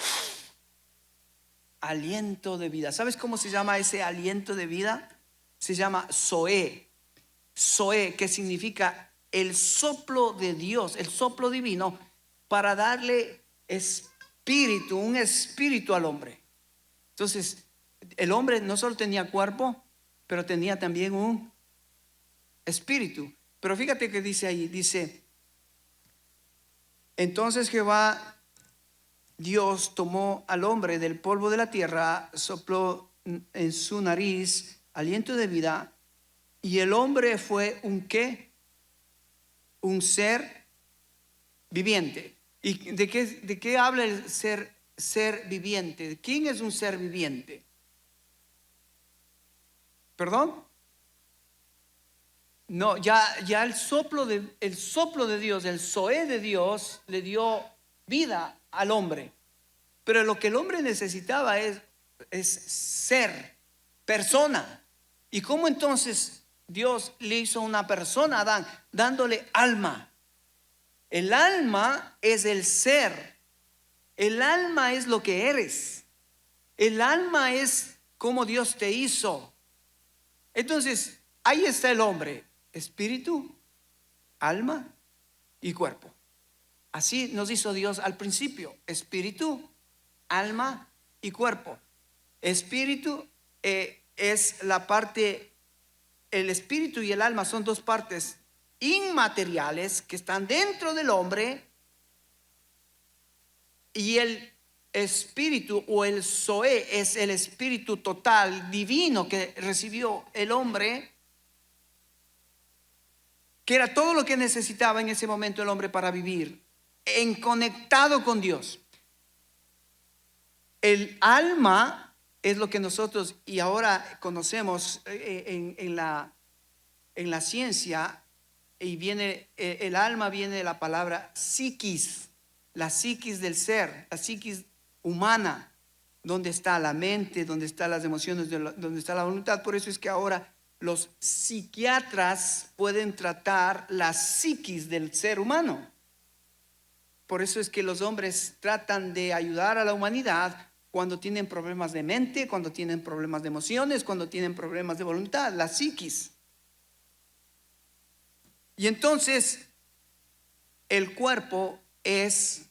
Aliento de vida. ¿Sabes cómo se llama ese aliento de vida? Se llama Zoé. Zoé, que significa el soplo de Dios, el soplo divino, para darle espíritu, un espíritu al hombre. Entonces, el hombre no solo tenía cuerpo, pero tenía también un espíritu. Pero fíjate que dice ahí, dice, entonces Jehová Dios tomó al hombre del polvo de la tierra, sopló en su nariz aliento de vida, y el hombre fue un ¿qué? Un ser viviente. ¿Y de qué habla el ser viviente? ¿Quién es un ser viviente? ¿Perdón? No, ya el soplo de Dios, el Zoé de Dios, le dio vida al hombre. Pero lo que el hombre necesitaba es ser, persona. ¿Y cómo entonces Dios le hizo una persona a Adán? Dándole alma. El alma es el ser. El alma es lo que eres. El alma es como Dios te hizo. Entonces, ahí está el hombre. Espíritu, alma y cuerpo. Así nos hizo Dios al principio. Espíritu, alma y cuerpo. Espíritu es la parte, el espíritu y el alma son dos partes inmateriales que están dentro del hombre, y el espíritu o el Zoé es el espíritu total divino que recibió el hombre, que era todo lo que necesitaba en ese momento el hombre para vivir en conectado con Dios. El alma es lo que nosotros y ahora conocemos en la ciencia, y viene el alma viene de la palabra psiquis, la psiquis del ser, la psiquis humana, donde está la mente, donde están las emociones, donde está la voluntad. Por eso es que ahora los psiquiatras pueden tratar la psiquis del ser humano. Por eso es que los hombres tratan de ayudar a la humanidad cuando tienen problemas de mente, cuando tienen problemas de emociones, cuando tienen problemas de voluntad, la psiquis. Y entonces el cuerpo es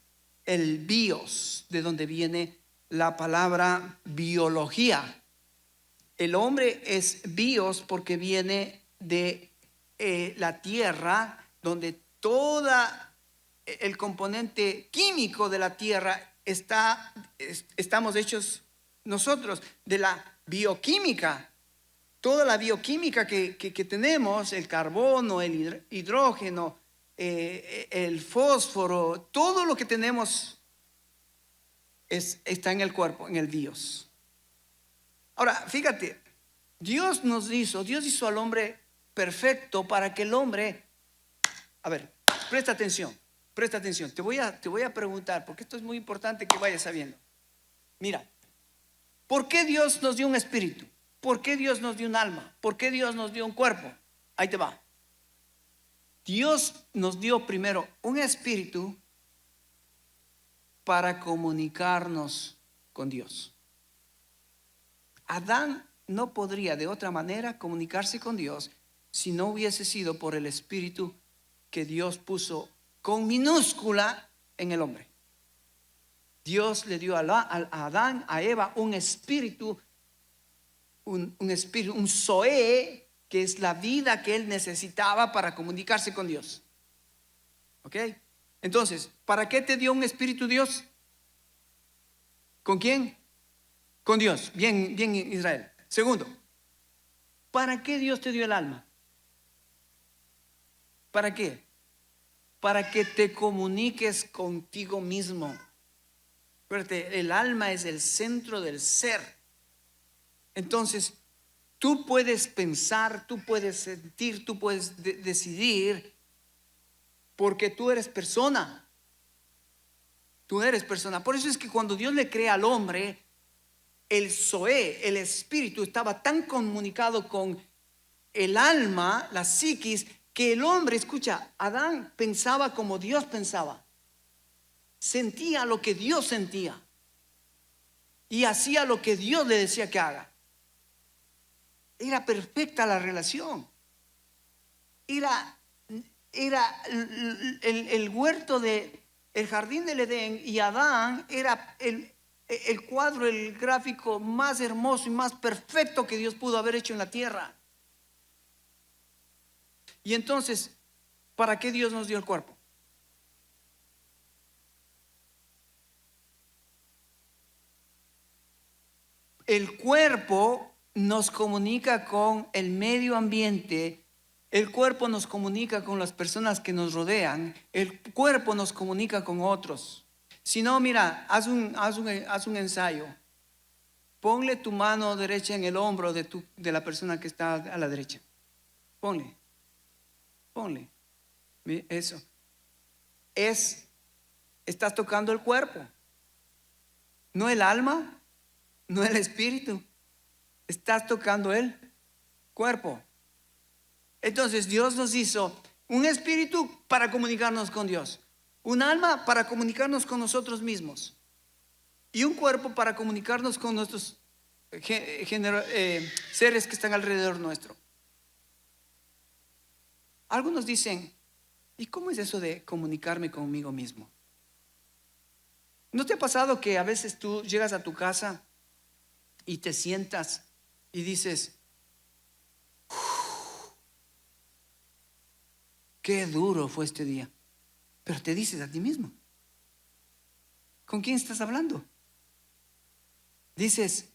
el bios, de donde viene la palabra biología. El hombre es bios porque viene de la tierra, donde toda el componente químico de la tierra estamos hechos nosotros, de la bioquímica. Toda la bioquímica que tenemos, el carbono, el hidrógeno, el fósforo, todo lo que tenemos está en el cuerpo, en el bios. Ahora, fíjate, Dios hizo al hombre perfecto para que el hombre, a ver, presta atención, te voy a preguntar, porque esto es muy importante que vayas sabiendo. Mira, ¿por qué Dios nos dio un espíritu? ¿Por qué Dios nos dio un alma? ¿Por qué Dios nos dio un cuerpo? Ahí te va. Dios nos dio primero un espíritu para comunicarnos con Dios. Adán no podría de otra manera comunicarse con Dios si no hubiese sido por el espíritu que Dios puso con minúscula en el hombre. Dios le dio a Adán, a Eva, un espíritu, un espíritu, un Zoé, que es la vida que él necesitaba para comunicarse con Dios. ¿Ok? Entonces, ¿para qué te dio un espíritu Dios? ¿Con quién? Con Dios. Bien, Israel. Segundo, ¿para qué Dios te dio el alma? ¿Para qué? Para que te comuniques contigo mismo. Fíjate, el alma es el centro del ser. Entonces, tú puedes pensar, tú puedes sentir, tú puedes decidir, porque tú eres persona. Tú eres persona. Por eso es que cuando Dios le crea al hombre, el Zoé, el espíritu, estaba tan comunicado con el alma, la psiquis, que el hombre, escucha, Adán pensaba como Dios pensaba, sentía lo que Dios sentía y hacía lo que Dios le decía que haga. Era perfecta la relación. Era el huerto el jardín del Edén, y Adán era el cuadro, el gráfico más hermoso y más perfecto que Dios pudo haber hecho en la tierra. Y entonces, ¿para qué Dios nos dio el cuerpo? El cuerpo nos comunica con el medio ambiente. El cuerpo nos comunica con las personas que nos rodean. El cuerpo nos comunica con otros. Si no, mira, haz un ensayo. Ponle tu mano derecha en el hombro de la persona que está a la derecha. Ponle. Eso. Estás tocando el cuerpo. No el alma, no el espíritu. Estás tocando el cuerpo. Entonces Dios nos hizo un espíritu para comunicarnos con Dios, un alma para comunicarnos con nosotros mismos y un cuerpo para comunicarnos con nuestros seres que están alrededor nuestro. Algunos dicen, ¿y cómo es eso de comunicarme conmigo mismo? ¿No te ha pasado que a veces tú llegas a tu casa y te sientas y dices, qué duro fue este día? Pero te dices a ti mismo. ¿Con quién estás hablando? Dices,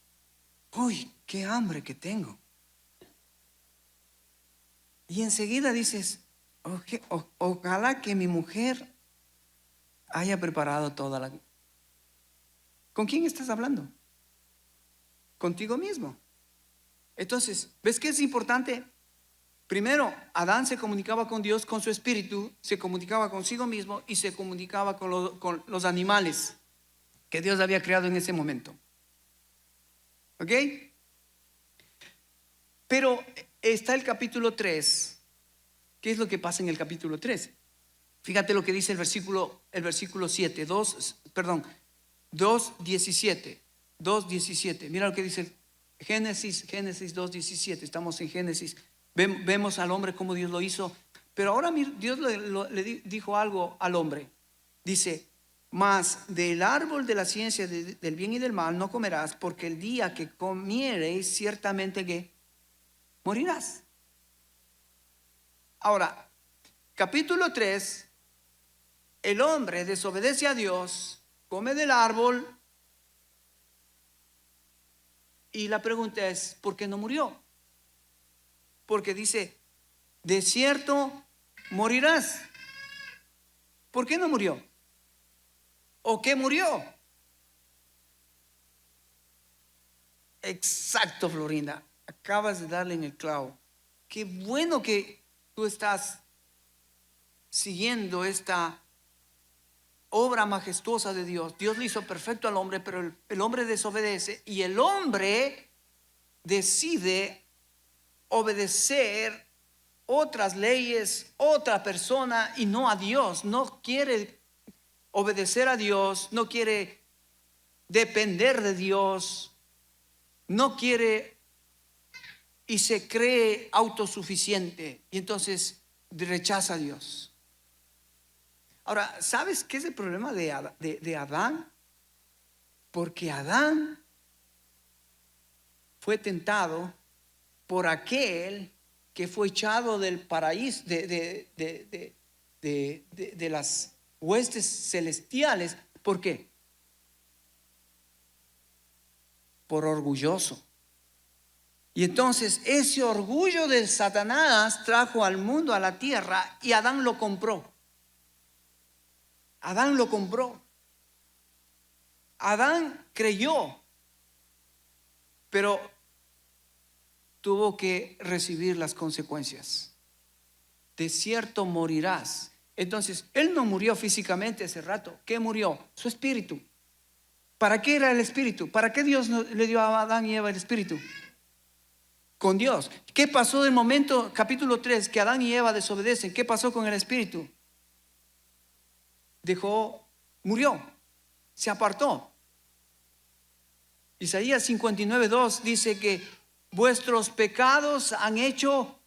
uy, qué hambre que tengo. Y enseguida dices, ojalá que mi mujer haya preparado toda la... ¿Con quién estás hablando? Contigo mismo. Entonces, ¿ves qué es importante? Primero, Adán se comunicaba con Dios con su espíritu, se comunicaba consigo mismo y se comunicaba con los animales que Dios había creado en ese momento. ¿Ok? Pero está el capítulo 3. ¿Qué es lo que pasa en el capítulo 3? Fíjate lo que dice el versículo 7, 2:17. Mira lo que dice Génesis 2:17. Estamos en Génesis. Vemos al hombre como Dios lo hizo. Pero ahora Dios le dijo algo al hombre. Dice, mas del árbol de la ciencia del bien y del mal no comerás, porque el día que comiereis ciertamente que morirás. Ahora, capítulo 3, el hombre desobedece a Dios, come del árbol, y la pregunta es, ¿por qué no murió? Porque dice, de cierto morirás. ¿Por qué no murió? ¿O qué murió? Exacto, Florinda, acabas de darle en el clavo. Qué bueno que tú estás siguiendo esta obra majestuosa de Dios. Dios le hizo perfecto al hombre, pero el hombre desobedece y el hombre decide obedecer otras leyes, otra persona y no a Dios. No quiere obedecer a Dios, no quiere depender de Dios, no quiere y se cree autosuficiente y entonces rechaza a Dios. Ahora, ¿sabes qué es el problema de Adán? Porque Adán fue tentado por aquel que fue echado del paraíso, de las huestes celestiales. ¿Por qué? Por orgulloso. Y entonces ese orgullo de Satanás trajo al mundo, a la tierra, y Adán lo compró. Adán lo compró. Adán creyó, pero tuvo que recibir las consecuencias. De cierto morirás. Entonces, él no murió físicamente ese rato. ¿Qué murió? Su espíritu. ¿Para qué era el espíritu? ¿Para qué Dios le dio a Adán y Eva el espíritu? con Dios. ¿Qué pasó del momento, capítulo 3, que Adán y Eva desobedecen? ¿Qué pasó con el espíritu? Murió, se apartó. Isaías 59:2 dice que vuestros pecados han hecho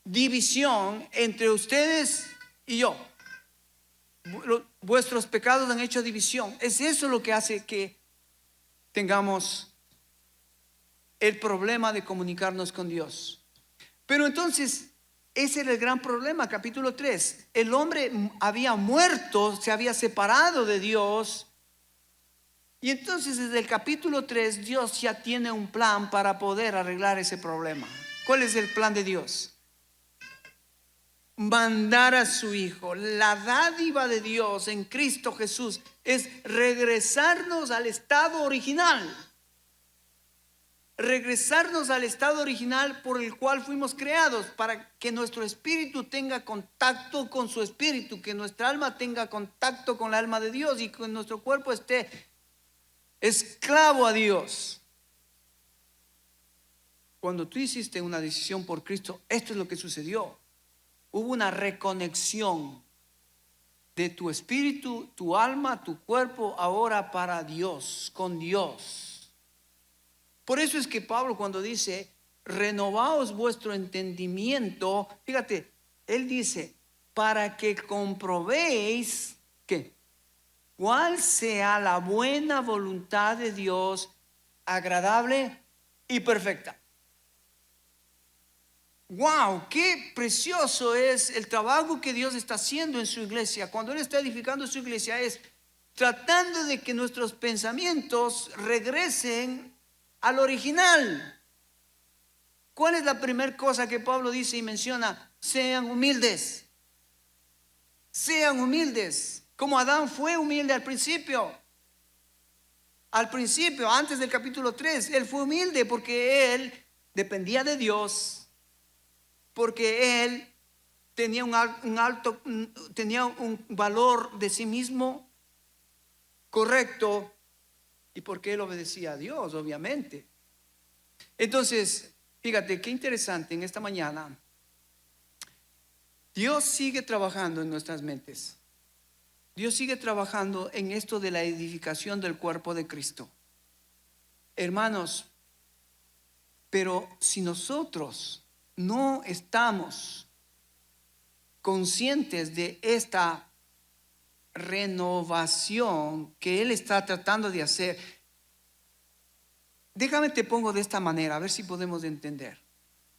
división entre ustedes y yo. Vuestros pecados han hecho división. Es eso lo que hace que tengamos el problema de comunicarnos con Dios. Pero entonces, ese era el gran problema, capítulo 3. El hombre había muerto, se había separado de Dios. Y entonces desde el capítulo 3 Dios ya tiene un plan para poder arreglar ese problema. ¿Cuál es el plan de Dios? Mandar a su Hijo. La dádiva de Dios en Cristo Jesús es regresarnos al estado original. Regresarnos al estado original por el cual fuimos creados, para que nuestro espíritu tenga contacto con su espíritu, que nuestra alma tenga contacto con la alma de Dios y que nuestro cuerpo esté esclavo a Dios. Cuando tú hiciste una decisión por Cristo, esto es lo que sucedió. Hubo una reconexión de tu espíritu, tu alma, tu cuerpo ahora para Dios, con Dios. Por eso es que Pablo, cuando dice renovaos vuestro entendimiento, fíjate, él dice para que comprobéis que cuál sea la buena voluntad de Dios, agradable y perfecta. Wow, qué precioso es el trabajo que Dios está haciendo en su iglesia. Cuando Él está edificando su iglesia, es tratando de que nuestros pensamientos regresen al original. ¿Cuál es la primera cosa que Pablo dice y menciona? Sean humildes. Sean humildes. Como Adán fue humilde al principio. Al principio, antes del capítulo 3, él fue humilde porque él dependía de Dios. Porque él tenía tenía un valor de sí mismo correcto. Y porque él obedecía a Dios, obviamente. Entonces, fíjate qué interesante en esta mañana. Dios sigue trabajando en nuestras mentes. Dios sigue trabajando en esto de la edificación del cuerpo de Cristo. Hermanos, pero si nosotros no estamos conscientes de esta renovación que Él está tratando de hacer, déjame te pongo de esta manera, a ver si podemos entender.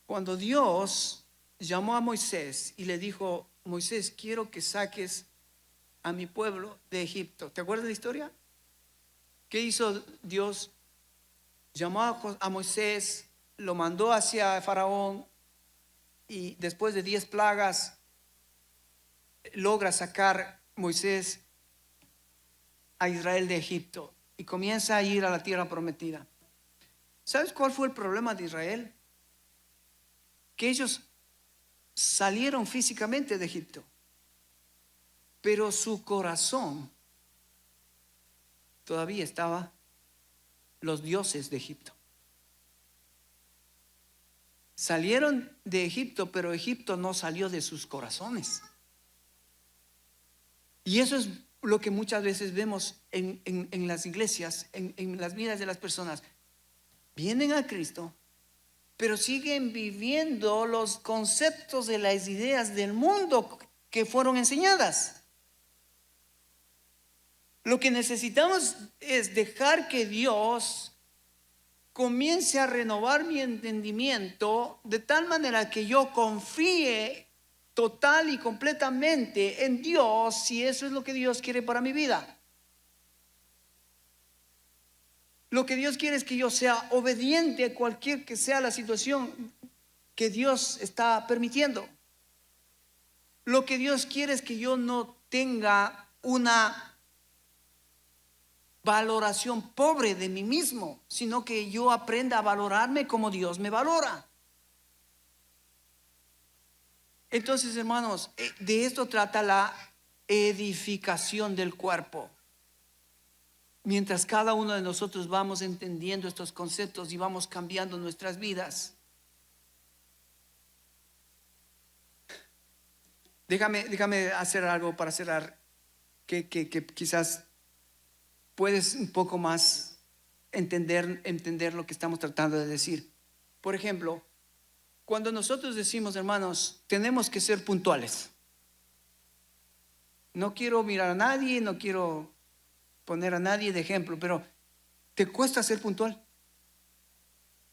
Cuando Dios llamó a Moisés y le dijo: Moisés, quiero que saques a mi pueblo de Egipto. ¿Te acuerdas de la historia? ¿Qué hizo Dios? Llamó a Moisés, lo mandó hacia Faraón y después de 10 plagas logra sacar Moisés a Israel de Egipto y comienza a ir a la tierra prometida. ¿Sabes cuál fue el problema de Israel? Que ellos salieron físicamente de Egipto, pero su corazón todavía estaba los dioses de Egipto. Salieron de Egipto, pero Egipto no salió de sus corazones. Y eso es lo que muchas veces vemos en las iglesias, en las vidas de las personas. Vienen a Cristo, pero siguen viviendo los conceptos de las ideas del mundo que fueron enseñadas. Lo que necesitamos es dejar que Dios comience a renovar mi entendimiento de tal manera que yo confíe total y completamente en Dios, si eso es lo que Dios quiere para mi vida. Lo que Dios quiere es que yo sea obediente a cualquier que sea la situación que Dios está permitiendo. Lo que Dios quiere es que yo no tenga una valoración pobre de mí mismo, sino que yo aprenda a valorarme como Dios me valora. Entonces, hermanos, de esto trata la edificación del cuerpo. Mientras cada uno de nosotros vamos entendiendo estos conceptos y vamos cambiando nuestras vidas, Déjame hacer algo para cerrar, que quizás puedes un poco más entender lo que estamos tratando de decir. Por ejemplo, cuando nosotros decimos, hermanos, tenemos que ser puntuales. No quiero mirar a nadie, no quiero poner a nadie de ejemplo, pero te cuesta ser puntual,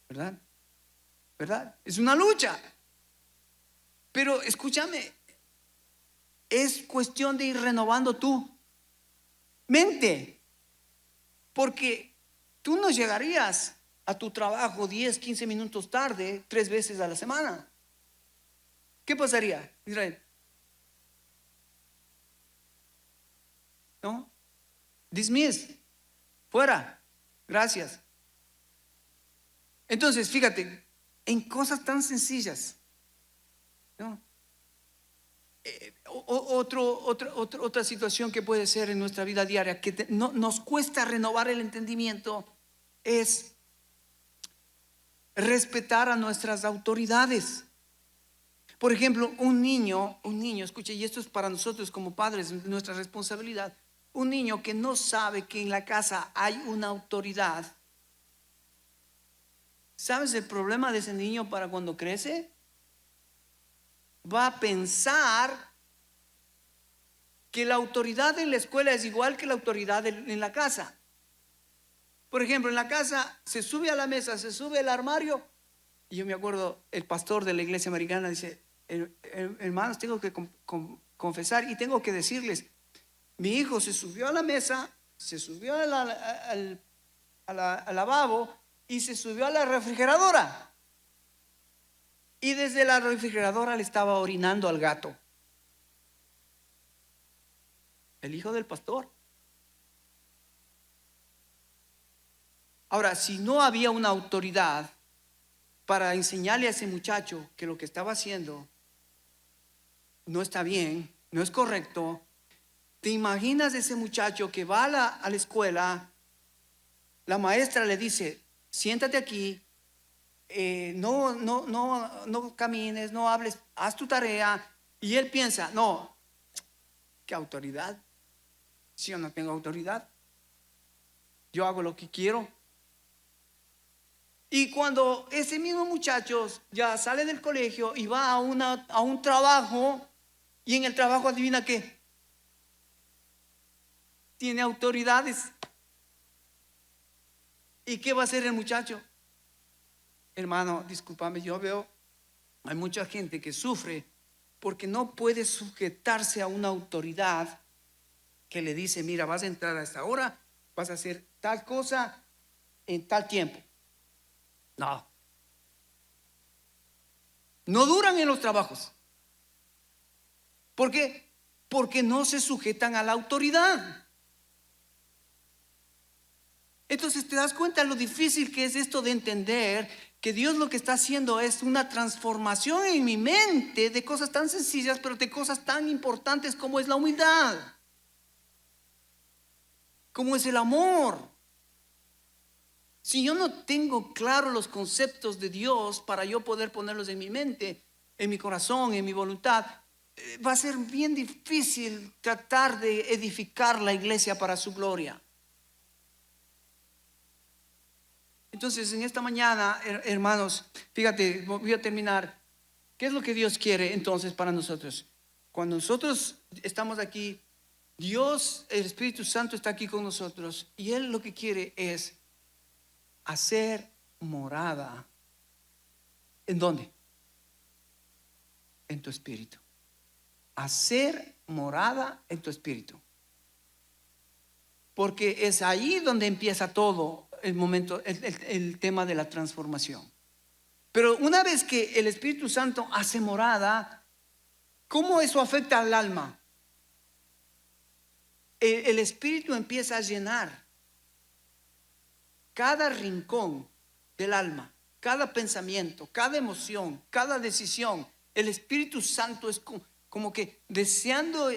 ¿verdad? ¿Verdad? Es una lucha. Pero escúchame, es cuestión de ir renovando tu mente, porque tú no llegarías a tu trabajo 10, 15 minutos tarde 3 veces a la semana. ¿Qué pasaría, Israel? ¿No? Dismiss, fuera, gracias. Entonces, fíjate, en cosas tan sencillas, ¿no? Otra situación que puede ser en nuestra vida diaria que nos cuesta renovar el entendimiento es respetar a nuestras autoridades. Por ejemplo, un niño, escuche, y esto es para nosotros como padres, nuestra responsabilidad. Un niño que no sabe que en la casa hay una autoridad, ¿sabes el problema de ese niño para cuando crece? Va a pensar que la autoridad en la escuela es igual que la autoridad en la casa. Por ejemplo, en la casa se sube a la mesa, se sube al armario. Y yo me acuerdo, el pastor de la iglesia americana dice, hermanos, tengo que confesar y tengo que decirles, mi hijo se subió a la mesa, se subió al lavabo y se subió a la refrigeradora. Y desde la refrigeradora le estaba orinando al gato. El hijo del pastor. Ahora, si no había una autoridad para enseñarle a ese muchacho que lo que estaba haciendo no está bien, no es correcto, ¿te imaginas ese muchacho que va a la escuela? La maestra le dice, siéntate aquí, no camines, no hables, haz tu tarea. Y él piensa, no, ¿qué autoridad? Si yo no tengo autoridad, yo hago lo que quiero. Y cuando ese mismo muchacho ya sale del colegio y va a un trabajo, y en el trabajo, adivina qué, tiene autoridades. ¿Y qué va a hacer el muchacho? Hermano, discúlpame, yo veo, hay mucha gente que sufre porque no puede sujetarse a una autoridad que le dice, mira, vas a entrar a esta hora, vas a hacer tal cosa en tal tiempo. No duran en los trabajos. ¿Por qué? Porque no se sujetan a la autoridad. Entonces te das cuenta lo difícil que es esto de entender que Dios lo que está haciendo es una transformación en mi mente de cosas tan sencillas, pero de cosas tan importantes como es la humildad, como es el amor. Si yo no tengo claro los conceptos de Dios para yo poder ponerlos en mi mente, en mi corazón, en mi voluntad, va a ser bien difícil tratar de edificar la iglesia para su gloria. Entonces, en esta mañana, hermanos, fíjate, voy a terminar. ¿Qué es lo que Dios quiere entonces para nosotros? Cuando nosotros estamos aquí, Dios, el Espíritu Santo está aquí con nosotros y Él lo que quiere es hacer morada. ¿En dónde? En tu espíritu. Hacer morada en tu espíritu. Porque es ahí donde empieza todo el momento, el tema de la transformación. Pero una vez que el Espíritu Santo hace morada, ¿cómo eso afecta al alma? El Espíritu empieza a llenar cada rincón del alma, cada pensamiento, cada emoción, cada decisión. El Espíritu Santo es como que deseando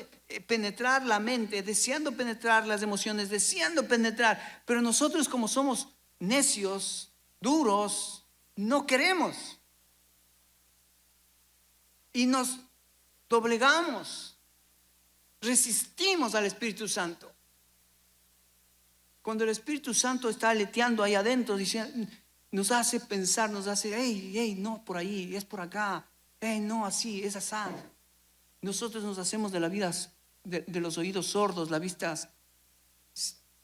penetrar la mente, deseando penetrar las emociones, deseando penetrar. Pero nosotros, como somos necios, duros, no queremos. Y nos doblegamos, resistimos al Espíritu Santo. Cuando el Espíritu Santo está aleteando ahí adentro, nos hace pensar, nos hace, hey, no, por ahí, es por acá, no, así, es así. Nosotros nos hacemos de la vida, de los oídos sordos, la vista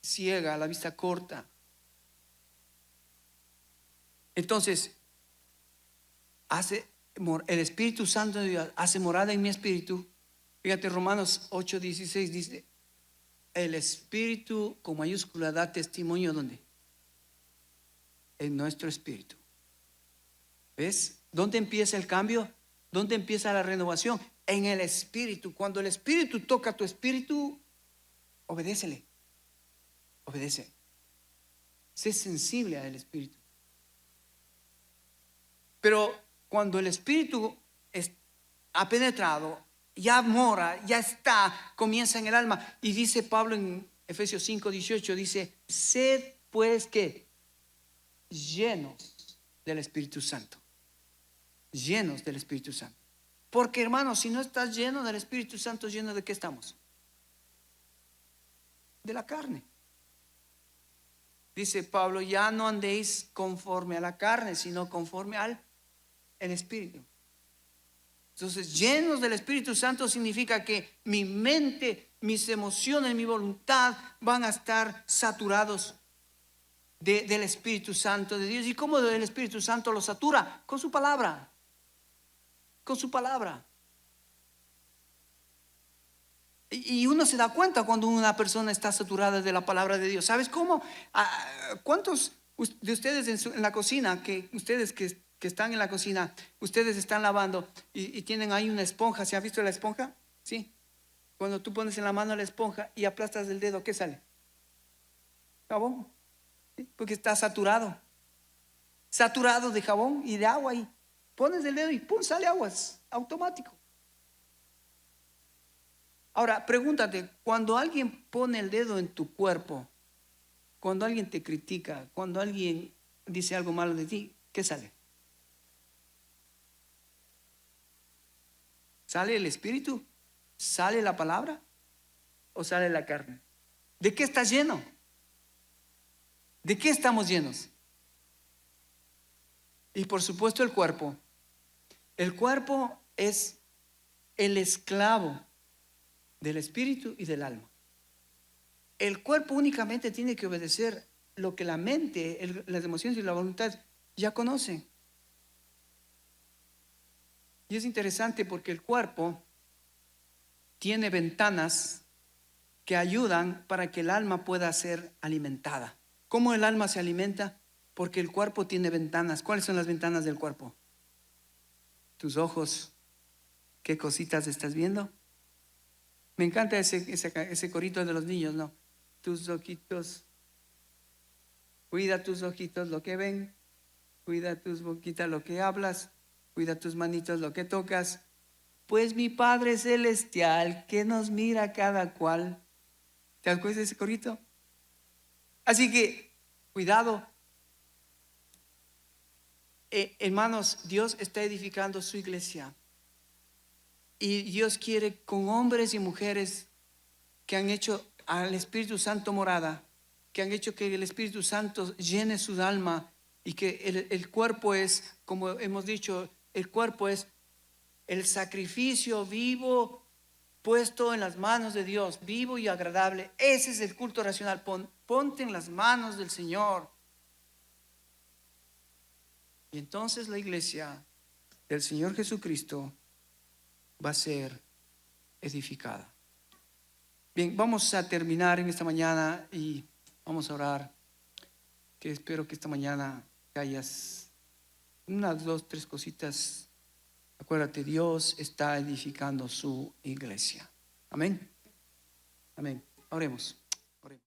ciega, la vista corta. Entonces, el Espíritu Santo de Dios hace morada en mi espíritu. Fíjate, Romanos 8:16 dice, el Espíritu con mayúscula da testimonio, ¿dónde? En nuestro espíritu. ¿Ves? ¿Dónde empieza el cambio? ¿Dónde empieza la renovación? En el espíritu. Cuando el Espíritu toca tu espíritu, obedécele. Obedece. Sé sensible al Espíritu. Pero cuando el Espíritu ha penetrado, ya mora, ya está, comienza en el alma. Y dice Pablo en Efesios 5:18, dice, sed pues que llenos del Espíritu Santo. Llenos del Espíritu Santo. Porque, hermanos, si no estás lleno del Espíritu Santo, ¿lleno de qué estamos? De la carne. Dice Pablo, ya no andéis conforme a la carne, sino conforme al Espíritu. Entonces, llenos del Espíritu Santo significa que mi mente, mis emociones, mi voluntad van a estar saturados del Espíritu Santo de Dios. ¿Y cómo el Espíritu Santo lo satura? Con su palabra. Con su palabra. Y uno se da cuenta cuando una persona está saturada de la palabra de Dios. ¿Sabes cómo? ¿Cuántos de ustedes en la cocina, que ustedes que están en la cocina, ustedes están lavando y tienen ahí una esponja? ¿Se ha visto la esponja? Sí. Cuando tú pones en la mano la esponja y aplastas el dedo, ¿qué sale? Jabón. ¿Sí? Porque está saturado. Saturado de jabón y de agua. Y pones el dedo y ¡pum! Sale agua. Es automático. Ahora, pregúntate, cuando alguien pone el dedo en tu cuerpo, cuando alguien te critica, cuando alguien dice algo malo de ti, ¿qué sale? ¿Sale el espíritu? ¿Sale la palabra? ¿O sale la carne? ¿De qué estás lleno? ¿De qué estamos llenos? Y por supuesto el cuerpo. El cuerpo es el esclavo del espíritu y del alma. El cuerpo únicamente tiene que obedecer lo que la mente, las emociones y la voluntad ya conocen. Y es interesante porque el cuerpo tiene ventanas que ayudan para que el alma pueda ser alimentada. ¿Cómo el alma se alimenta? Porque el cuerpo tiene ventanas. ¿Cuáles son las ventanas del cuerpo? Tus ojos. ¿Qué cositas estás viendo? Me encanta ese corito de los niños, ¿no? Tus ojitos. Cuida tus ojitos lo que ven. Cuida tus boquitas lo que hablas. Cuida tus manitos lo que tocas. Pues mi Padre Celestial que nos mira cada cual. ¿Te acuerdas de ese corito? Así que, cuidado. Hermanos, Dios está edificando su iglesia. Y Dios quiere con hombres y mujeres que han hecho al Espíritu Santo morada, que han hecho que el Espíritu Santo llene su alma y que el cuerpo es, como hemos dicho, el cuerpo es el sacrificio vivo puesto en las manos de Dios, vivo y agradable. Ese es el culto racional. Ponte en las manos del Señor. Y entonces la iglesia del Señor Jesucristo va a ser edificada. Bien, vamos a terminar en esta mañana y vamos a orar. Que espero que esta mañana hayas unas 2, 3 cositas. Acuérdate, Dios está edificando su iglesia. Amén. Amén. Oremos.